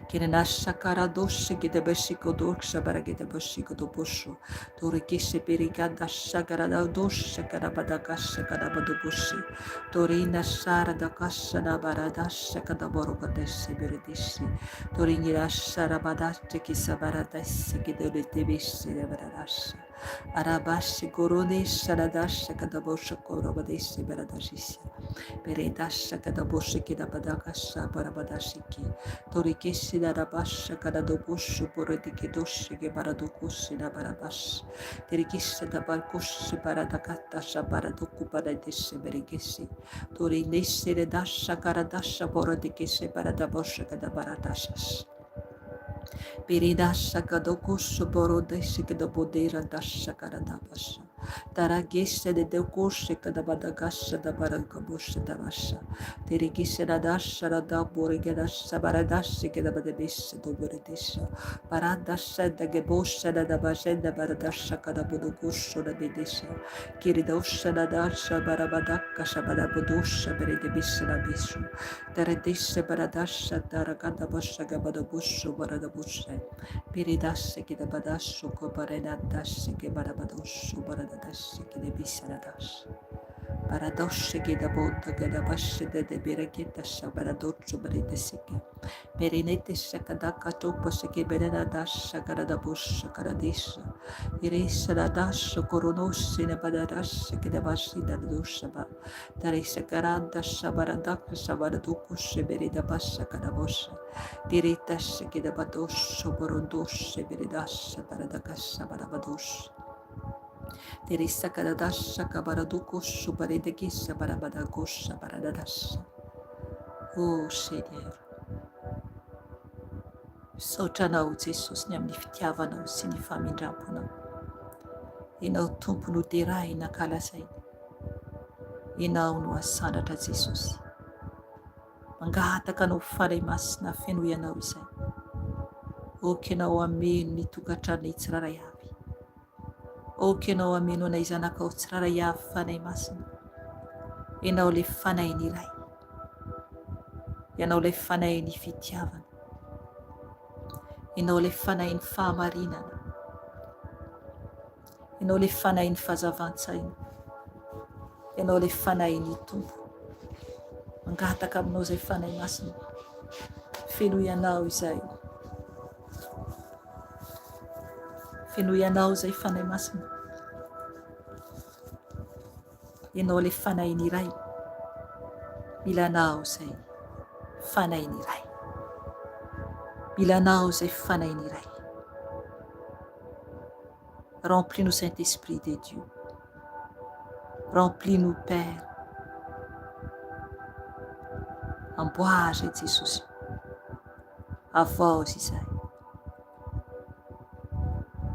Kirinasha Karadosha Gidabashiko Doksha Baragidabashiko Dobosho Torikisha Birigadasha Karadosha Karabadakasha Karabadobushi Torina Sharadakasha Nabaradasha Kadaborokadesha Biridishi Torinirasha Rabadashi Kisabaradasha Gidabitibishi Baradasha Arabashi Gorone Sharadasha Kadabosha Korobadesha Baradashisha Beredasha Kadabosha Kidabadakasha Barabadashiki Torikeshi Darabasha Kadadobushu Borodikedoshi Baradokushi Barabash Terikishi Dabarkushi Baradakata Shabaradoku Baradeshi Berigeshi Torineshi Redasha Karadasha Borodikeshi Baradabosha Kadabaradashas Peridasha Kadokushu Borodeshi Kadabodera Dasha Karadabasha Taragesha de Dekoshe Kadabadagasha da Barakabusha Davasha Terigisha Radasha Rada Borigadasha Baradashi Kadabadabisha Doboredisha Paradasha da Gebosha da Bajenda Baradasha Kadabudugusho da Bedisha Kiridosha Radasha Barabadaka Shabadabudusha Beredibisha Bishu Taradisha Baradasha Tarakadabasha Gabadabushu Baradabusha Piridasha Kidabadashu Kobarenadashi Kebarabadushu Baradadashi Kidebisha Radash Baradoshe geda bota gada bashe de bereketa shabaradotcho beredeseke. Berinete shakadaka topo sheke bereda dasha garada busha karadisha. Iresha da dasha koronoshe ne badadasha geda bashi da dosha ba. Daresha garada shabaradaka shabaradukushe bereda basha kadabosha. Dirita shekeda badosha borondoshe beredasha baradaka shabarabadosha. Teresa karadasha kabaraduko shubaredekisha barabadagosha baradadasha. Oh, Seigneur. Saotranao Jesosy ny amin'ny fitiavanao sy ny famindramponao. Ianao tompo no deray nankalazaina. Ianao no asandratra Jesosy. Mangataka anao faray masina feno ianao izay. Oka ianao ameno ny tokantrano tsiraray avy. Oka ianao ameno anay zanakao tsiraray avy fanay masina. Ianao le fanay ny iray. Ianao le fanay ny fitiavana. Ianao le fanay ny fahamarinana. Ianao le fanay ny fahazavan-tsaina. Ianao le fanay ny tompo. Mangataka aminao izay fanay masina. Feno ianao izay. Feno ianao izay fanay masina. Ianao le fanay ny iray. Mila anao izay fanay ny iray. Mila anao izay fanay ny iray. Remplis-nous, Saint-Esprit de Dieu. Remplis-nous, Père. Amboaza Jesosy. Avaozy izay.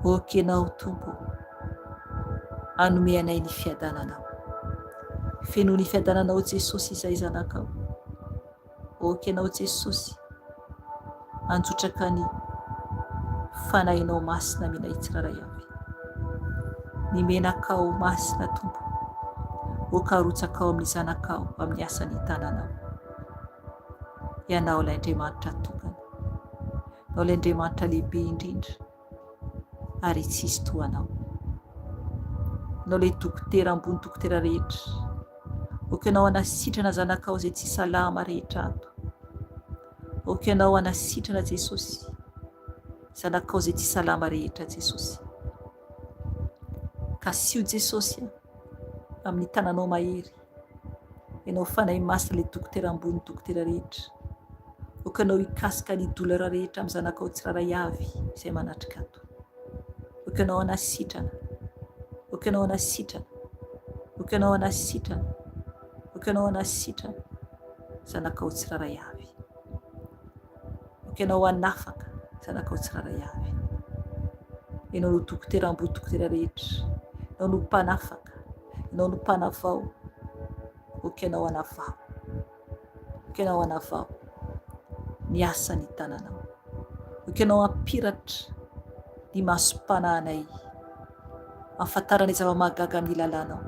Oka ianao tompo. Anome anay ny fiadananao. Feno ny fiadananao Jesosy izay zanakao. Oka ianao Jesosy. Anjotraka ny fanahinao masina aminay tsiraray avy. Ny menakao masina tompo. Oka arotsakao amin'ny zanakao amin'ny asany tananao. Ianao ilay Andriamanitra tokana. Ianao ilay Andriamanitra lehibe indrindra. Ary tsisy toanao. Ianao ilay dokotera ambony dokotera rehetra. Oka ianao anasitrana zanakao izay tsy salama rehetra ato. Oka ianao anasitrana Jesosy. Zanakao izay tsy salama rehetra Jesosy. Kasio Jesosy amin'ny tananao mahery. Ianao fanay masina ilay dokotera ambony dokotera rehetra. Oka ianao hikasika ny douleur rehetra amin'ny zanakao tsiraray avy izay manatrika ato. Oka ianao anasitrana. Oka ianao anasitrana. Oka ianao anasitrana. Oka ianao anasitrana. Zanakao tsiraray avy. Oka ianao anafaka zanakao tsiraray avy. Ianao no dokotera ambony dokotera rehetra. Ianao no mpanafaka. Ianao no mpanavao. Oka ianao anavao. Oka ianao anavao. Ny asany tananao. Oka ianao ampiratra ny masom-panahinay. Ahafantarana zava-mahagaga amin'ny lalànao.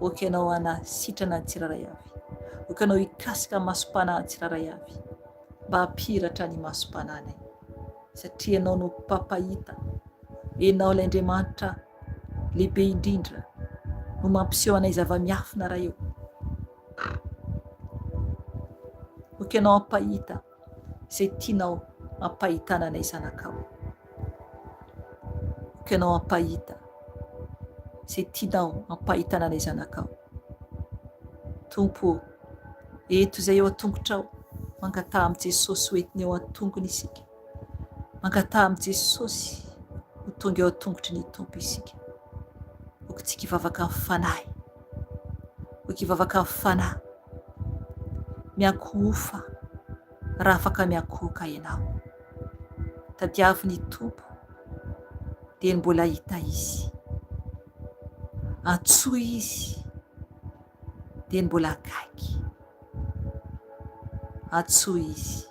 Oka ianao anasitrana ny tsiraray avy. Oka ianao hikasika masom-panahy ny tsiraray avy. Mba hampiratra ny masom-panahinay. Satria ianao no mpampahita. Ianao ilay Andriamanitra lehibe indrindra no mampiseho anay zava-miafina raha eo. Oka ianao hampahita izay tianao hampahitana anay zanakao. Oka ianao hampahita izay tianao hampahitana anay zanakao. Tompo, eto izay eo an-tongotrao. Mangataha amin'i Jesosy ho entiny eo an-tongony isika. Mangataha amin'i Jesosy ho tonga eo an-tongotry ny tompo isika. Oka tsika hivavaka amin'ny fanahy. Oka hivavaka amin'ny fanahy. Miankofa raha afaka miankoka ianao. Tadiavy ny tompo dia mbola hita izy. Antsoa izy dia mbola akaiky. Antsoa izy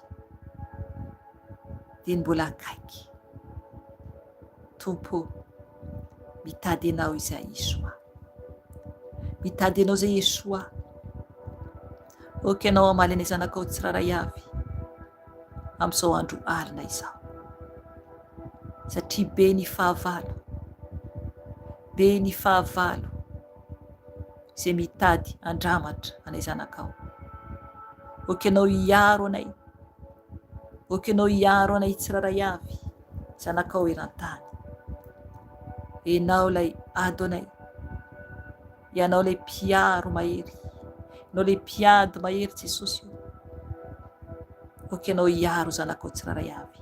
dia mbola akaiky. Tompo, mitady ianao izay Yesoa. Mitady ianao izay Yesoa. Oka ianao hamaly anay zanakao tsiraray avy amin'izao andro alina izao. Satria be ny fahavalo. Be ny fahavalo. izay mitady andramatra anay zanakao. Oky anao hiaro anay, oky anao hiaro anay tsiraray avy, zanakao eran-tany. Ianao lay ado anay, ianao lay mpiaro mahery, ianao lay mpiady mahery Jesosy. Oky anao hiaro zanakao tsiraray avy,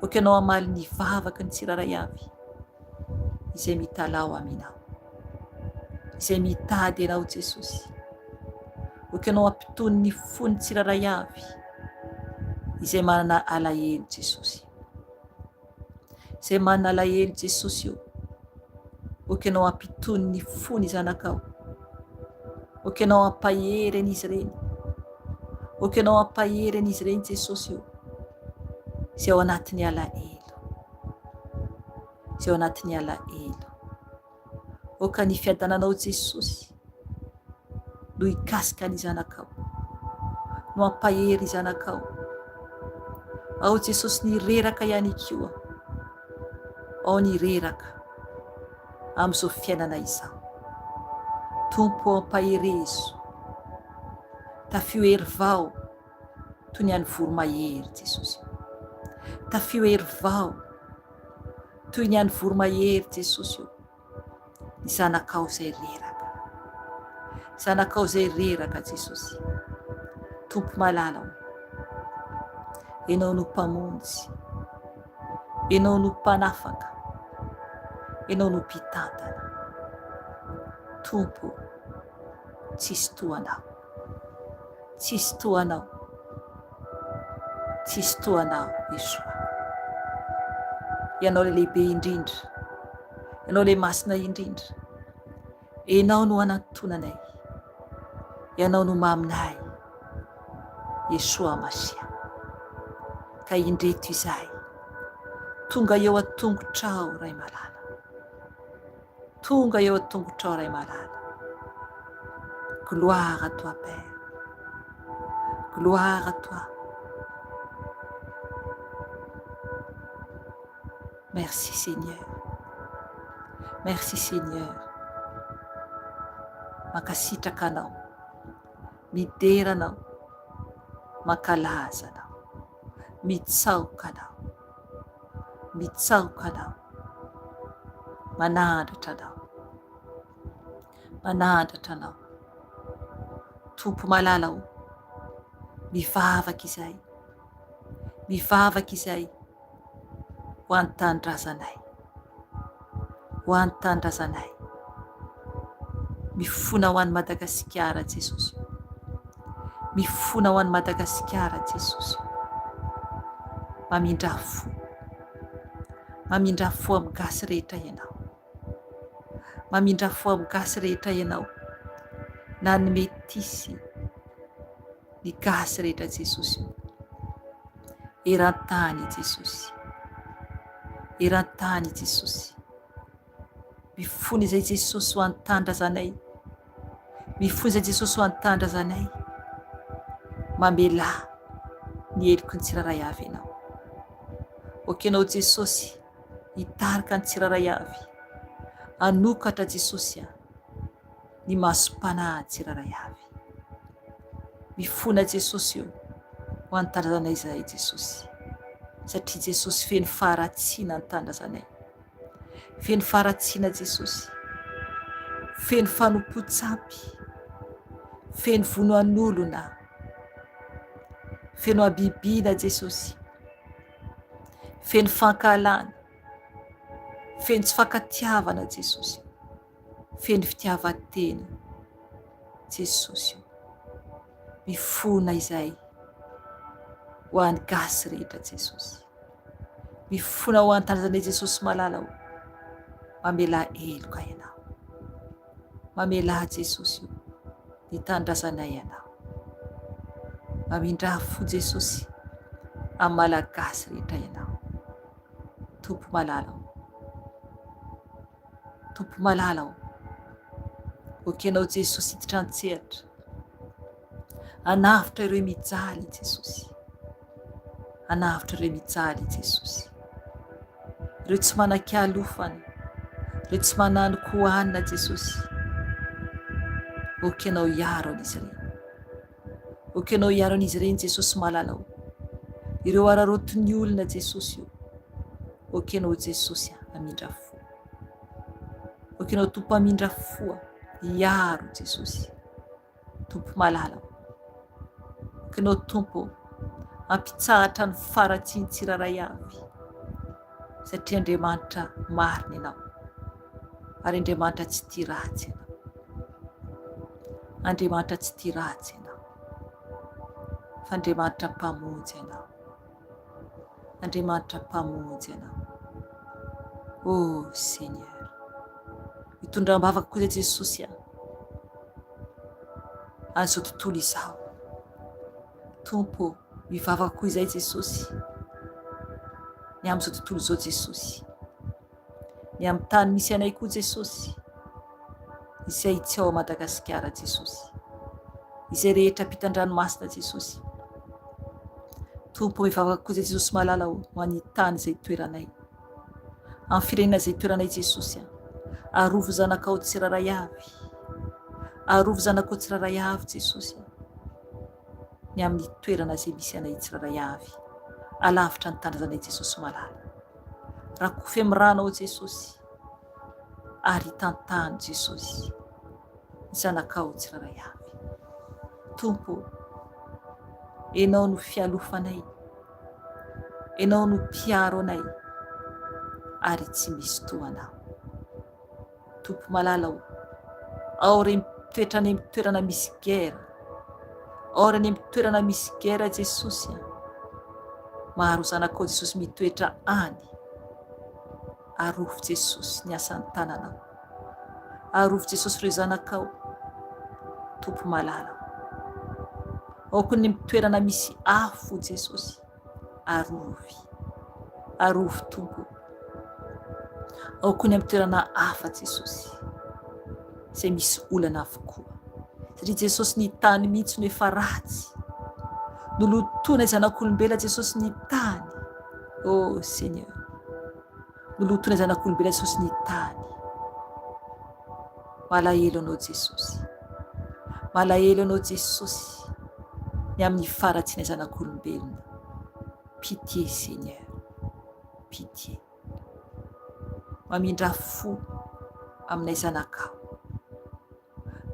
oky anao hamaly ny vavaka ny tsiraray avy, izay mitalao aminao, izay mitady anao Jesosy. Oky anao hampitony ny fony tsiraray avy, izay manana alahelo Jesosy, izay manana alahelo Jesosy io. Oky anao hampitony ny fony zanakao, oky anao hampahery an'izy ireny, oky anao hampahery an'izy ireny Jesosy io, izay ao anatin'ny alahelo, izay ao anatin'ny alahelo. Oka ny fiadananao Jesosy no hikasika ny zanakao, no hampahery zanakao. Ao Jesosy ny reraka ihany koa, ao ny reraka amin'izao fiainana izao. Tompo ampaherezo, tafio hery vao toy ny an'ny voromahery Jesosy. Tafio hery vao toy ny an'ny voromahery Jesosy. Ny zanakao izay reraka, zanakao izay reraka Jesosy. Tompo malalao, ianao no mpamonjy, ianao no mpanafaka, ianao no mpitantana. Tompo, tsisy toanao, tsisy toanao, tsisy toanao Yesoa. Ianao le lehibe indrindra, ianao le masina indrindra, ianao no anatonanay, ianao no maminay Yesoa Masia. Ka indreto izay, tonga eo an-tongotrao Ray malala, tonga eo an-tongotrao Ray malala. Gloire à toi Père, gloire à toi. Merci Seigneur, merci Seigneur. Makasitraka anao, midera anao, makalaza anao, mitsaoka anao, mitsaoka anao, manandratra anao, manandratra anao. Tompo malalao, mivavaka izay, mivavaka izay ho an'ny tanindrazanay, ho an'ny tanindrazanay. Mifona ho an'ny Madagasikara Jesosy, mifona ho an'ny Madagasikara Jesosy. Mamindrafo, mamindrafo amin'ny gasy rehetra ianao, mamindrafo amin'ny gasy rehetra ianao, na ny metisy ny gasy rehetra Jesosy. Eran-tany Jesosy, eran-tany Jesosy. Mifona izay Jesosy ho an'ny tandrazanay, mifona izay Jesosy ho an'ny tandrazanay. Mamela ny heliko ny tsiraray avy ianao. Oky anao Jesosy hitarika ny tsiraray avy, anokatra Jesosy ny masom-panahy tsiraray avy. Mifona Jesosy io ho an'ny tandrazanay izay Jesosy, satria Jesosy feno faharatsiana ny tandrazanay, feno faharatsiana Jesosy, feno fanompo-tsampy, feno vonoan'olona, feno abibiana Jesosy, feno fankalana, feno tsy fankatiavana Jesosy, feno fitiavan-tena Jesosy. Mifona izay ho an'ny gasy rehetra Jesosy, mifona ho an'ny tandrazanay Jesosy malalao. Mamela heloka ianao, mamela Jesosy ny tandrazanay ianao. Mamindrafo Jesosy amin'ny malagasy rehetra ianao. Tompo malalao, tompo malalao. Oky anao Jesosy hiditra an-tsehatra, anavitra ireo mijaly Jesosy, anavitra ireo mijaly Jesosy, ireo tsy manan-kialofana, ireo tsy manano kohanina Jesosy. oky anao hiaro an'izy ireny, oky anao hiaro an'izy ireny Jesosy mahalala ao, ireo ararotin'ny olona Jesosy io, oky anao Jesosy amindra fo, oky anao Tompo amindra fo hiaro Jesosy, Tompo mahalala ao, oky anao Tompo ampitsahatra ny faratsiny tsiraray avy, satria Andriamanitra marina ianao, ary Andriamanitra tsy tia ratsy ianao, Andriamanitra tsy tia ratsy ianao, fa Andriamanitra mpamonjy ianao, Andriamanitra mpamonjy ianao. Oh Seigneur, mitondram-bavaka koa Jesosy an'izao tontolo izao, Tompo mivavaka koa izay Jesosy, ny amin'izao tontolo izao Jesosy, ny amin'ny tany misy anay koa Jesosy, izay tsy ao Madagasikara Jesosy, izay rehetra ampitan-dranomasina Jesosy, Tompo mivavaka koa Jesosy mahalala ao ho an'ny tany izay toeranay, amin'ny firenena izay toeranay Jesosy, arovo zanakao tsiraray avy, arovo zanakao tsiraray avy Jesosy, ny amin'ny toerana izay misy anay tsiraray avy, alavitra ny tandrazanay Jesosy malala, rakofy amin'ny rano ao Jesosy, ary tantany Jesosy ny zanakao tsiraray avy. Tompo, ianao no fialofanay, ianao no mpiaro anay, ary tsy misy toanao. Tompo malala ao re mitoetra any amin'ny toerana misy gera, ao re any amin'ny toerana misy gera Jesosy, maro zanakao Jesosy mitoetra any, arovo Jesosy ny asan'ny tananao, arovo Jesosy ireo zanakao, Tompo malala ao koa ny mitoerana misy afo Jesosy, arovo Tompo, ao koa ny amin'ny toerana hafa Jesosy, izay misy olana avokoa, satria Jesosy ny tany mihitsy no efa ratsy, nolotoana zanak'olombelona Jesosy ny tany. Oh Seigneur, nolotoana zanak'olombelona Jesosy ny tany. Malahelo anao Jesosy, malahelo anao Jesosy ny amin'ny faratsiny zanak'olombelona. Pitié Seigneur, pitié. Mamindra fo aminay zanakao,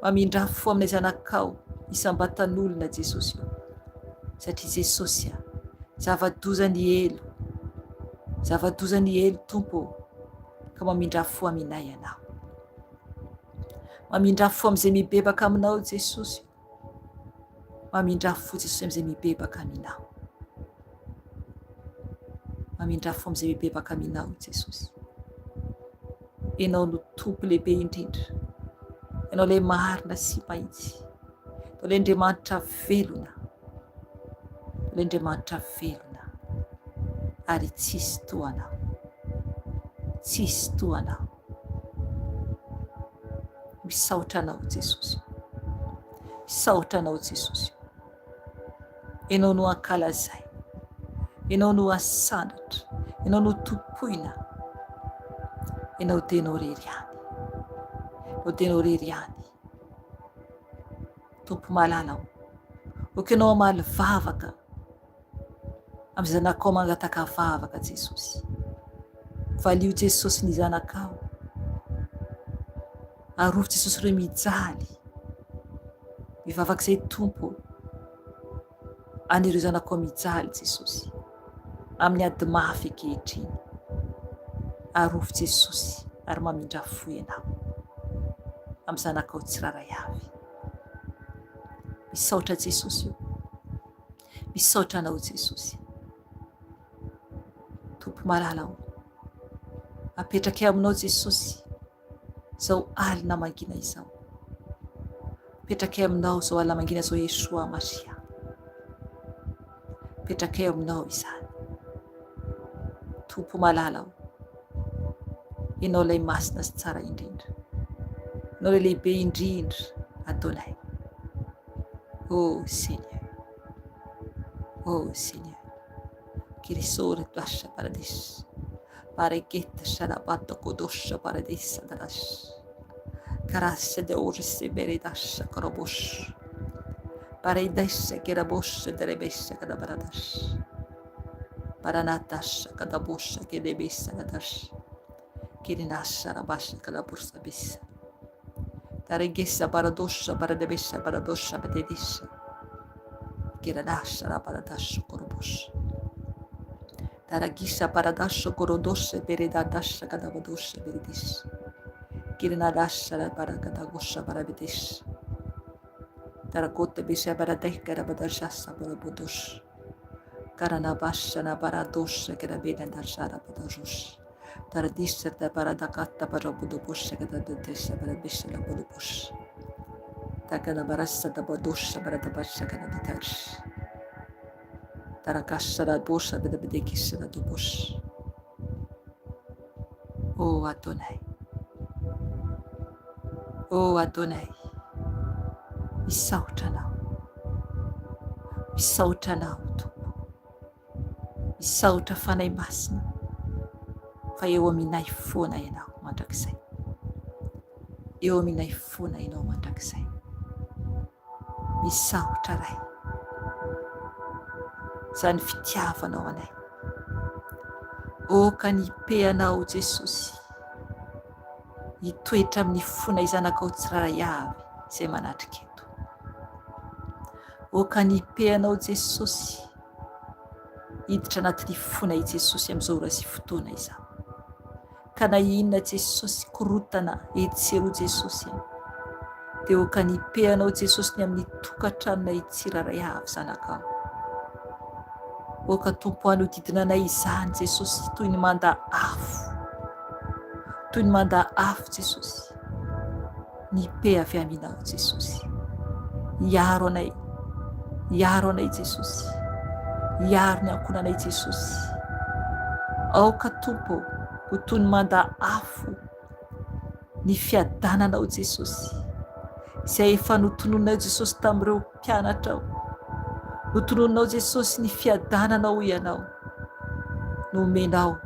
mamindra fo aminay zanakao isambatan'olona Jesosy io, satria Jesosy zavadozany elo Tompo, ka mamindra fo aminay ianao, mamindra fo amin'izay mibebaka aminao Jesosy, mamindra fo Jesosy amin'izay mibebaka aminao, mamindra fo amin'izay mibebaka aminao Jesosy. Ianao no Tompo lehibe indrindra, ianao ilay marina sy mahitsy, ianao ilay Andriamanitra velona, ilay Andriamanitra velona, ary tsisy toanao, tsisy toanao. Misaotra anao Jesosy, misaotra anao Jesosy, ianao no ankalazay, ianao no asandatra, ianao no topoina, ianao dia ianao rery ihany, ianao dia ianao rery ihany. Tompo malala ao, oka ianao amaly vavaka amin'ny zanakao mangataka vavaka Jesosy, valio Jesosy ny zanakao, arovo Jesosy ireo mijaly, mivavaka izay Tompo anireo zanakao mijaly Jesosy, amin'ny ady mafy ankehitriny, arovo Jesosy ary mamindra fo ianao amin'ny zanakao tsiraray avy. Misaotra Jesosy io, misaotra anao Jesosy. Tompo malala ao, apetraka aminao Jesosy zao alina mangina izao, apetraka aminao zao alina mangina zao Yeshua Masia, apetraka aminao izany. Tompo malala ao, ianao ilay masina sy tsara indrindra, ianao ilay lehibe indrindra ataonay. Oh Seigneur, oh Seigneur, kirisore tuasha paradis, pareketa sharabata kodosha paradis sadaras, Karashe de orse beredash karabosh. Paredash kerabosh derebesh kadabaradas. Paranatash kadabosh kedebes kadash. Kirinash rabash kadabursa bis. Taregesa baradosha baradebesha baradosha badedisha. Kiranash rabaradash korobosh. Taragisha baradasha korodosha beredadash kadabadosha beredish. Kirinadash rabarakadagosha barabedish. Tarakote bisha baradeh karabadashasa barabodosh. Karanabasha nabaradosha karabinadashara badajosh. Taradisha baradakata barabudobosha kadadesha barabisha labodobosh. Takana barasa dabadosha baradabasha kanabitash. Tarakasha rabosha bedabedekisha dobosh. O Adonai. O Adonai. Misaotra anao. Misaotra anao Tompo. Misaotra fanahy masina fa eo aminay foana ianao mandrakizay. Eo aminay foana ianao mandrakizay. Misaotra ray. Izany fitiavanao anay. Oka nipeanao Jesosy. Hitoetra amin'ny fonay zanakao tsiraray avy izay manatrika eto. Oka nipeanao Jesosy. Hiditra anatin'ny fonay Jesosy amin'izao ora sy fotoana izao. Ka na inona Jesosy korotana etsero Jesosy. Dia oka nipeanao Jesosy ny amin'ny tokantranonay tsiraray avy zanakao. Oka Tompo hanodidina anay izany Jesosy toy ny manda afo. Toy ny manda afo Jesosy. Nipe avy aminao Jesosy. Iaro anay. Iaro anay Jesosy. Iaro ny ankonanay Jesosy. Aoka Tompo ho toy ny manda afo ny fiadananao Jesosy. Izay efa notononao Jesosy tamin'ireo mpianatrao. Notononao Jesosy ny fiadananao ianao. Nomenao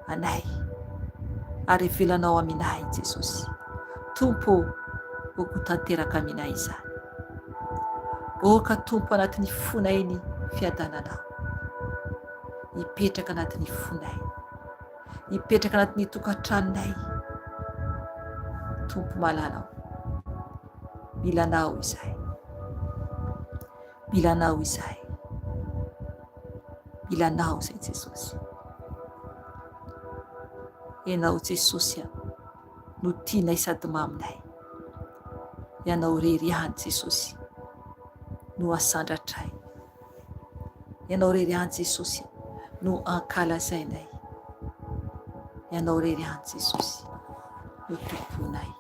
anay. Ary evelanao aminay Jesosy. Tompo ho tanteraka aminay izany. Oka Tompo anatin'ny fonay ny fiadananao. Hipetraka anatin'ny fonay. Hipetraka anatin'ny tokantranonay. Tompo malanao. Milanao izay. Milanao izay. Milanao izay Jesosy. Ianao Jesosy no tianay sady maminay. Ianao rery ihany Jesosy no asandratray. Ianao rery ihany Jesosy no ankalazainay. Ianao rery ihany Jesosy no tomponay.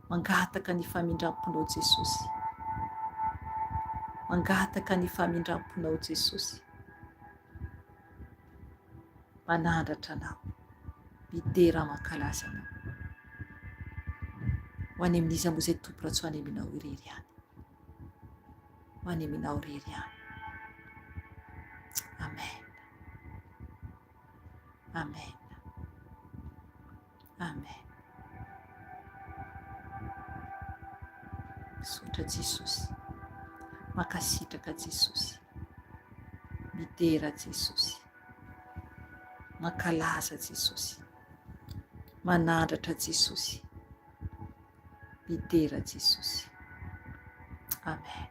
Mangataka ny famindramponao Jesosy. Mangataka ny famindramponao Jesosy. Manandratra anao. Midera mankalaza anao. Ho any amin'izy moa izay Tompo raha tsy ho any aminao irery ihany. Ho any aminao irery ihany. Amen. Amen. Amen. Misaotra Jesosy. Mankasitraka Jesosy. Midera Jesosy. Mankalaza Jesosy. Manandratra Jesosy. Midera Jesosy. Amen.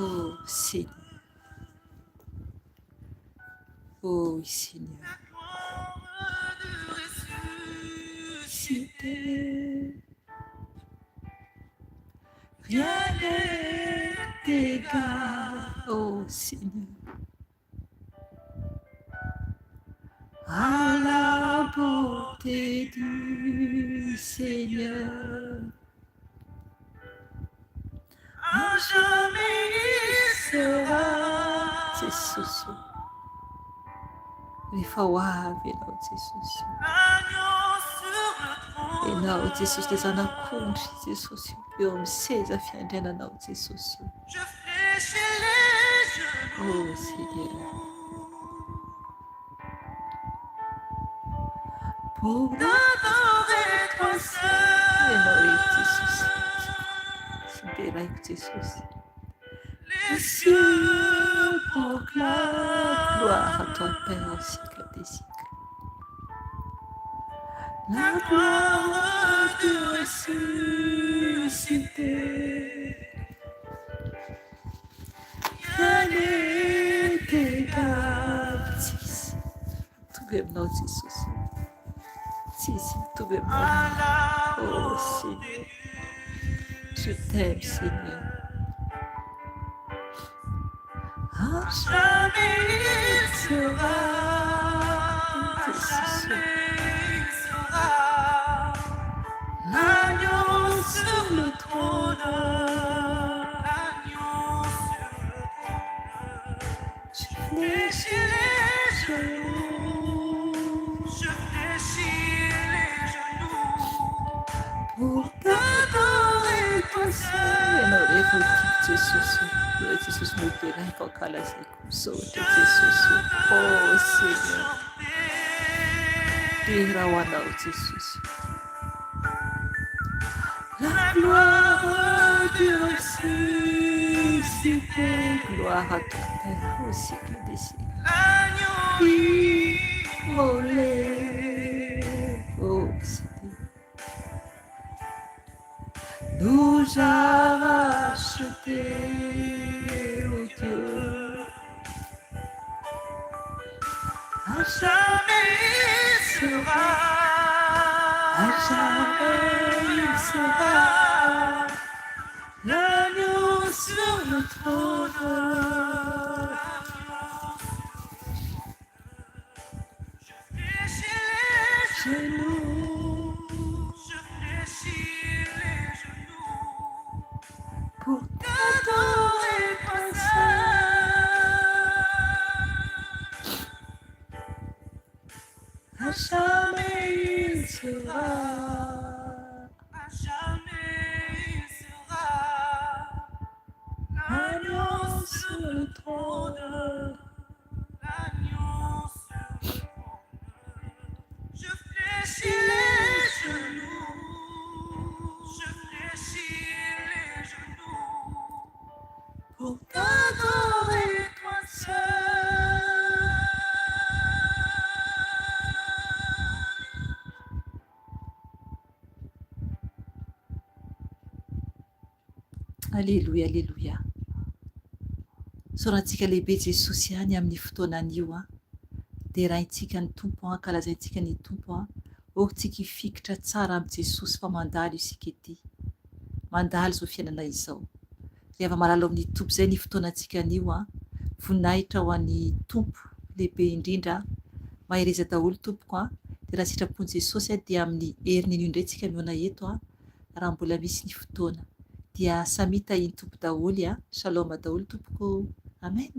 Oh Seigneur. Oh oui, Seigneur. Rien n'est tes gardes, ô Seigneur, à la beauté du Seigneur. À jamais il sera. Jesus. Rehefa ho avy ianao Jesosy. Ianao Jesosy dia zanak'ondry Jesosy eo amin'ny seza fiandriananao Jesosy. Oh Seigneur. Pour adorer toi seul. Ianao reto Jesosy. Tsy miberaiko Jesosy. Les cieux proclament gloire à toi Père au siècle des siècles. La gloire du ressuscité. Viens tes gardes. Tout bien non Jésus. Si, tout bien. Oh Seigneur. Je t'aime Seigneur. À jamais il sera, l'agneau sur le trône, je fléchis les genoux, pour t'adorer toi seul. Jesus, Jesus me perai con calas de curso de Jesus. Oh Seigneur, Pirawana Jesus. La gloire du ressuscité, gloire à ton Père au siècle des siècles. Immolé, oh Seigneur, nous a rachetés, oh Dieu. À jamais il sera, à jamais il sera, l'agneau sur le trône. Je fléchis les genoux, pour t'adorer toi seul. À jamais il sera, à jamais il sera, l'agneau sur le trône, l'agneau sur le trône. Je fléchis les genoux, je fléchis les genoux, pour t'adorer toi seul. Alléluia, alléluia. Sorantsika lehibe Jesosy ihany amin'ny fotoanan'io dia raintsika ny tompo kalazaintsika ny tompo oatsika hifikitra tsara amin'ny Jesosy fa mandalo isika ety. Mandalo izao fiainana izao. Rehefa malalo amin'ny tompo izay ny fotoanantsika anio voninahitra ho an'ny tompo lehibe indrindra mahireza daholo tompoko dia raha sitrapon'i Jesosy dia amin'ny herin'iny indray tsika miona eto raha mbola misy ny fotoana. Dia samita iny tompo daholo. Shalom daholo tompoko. Amen.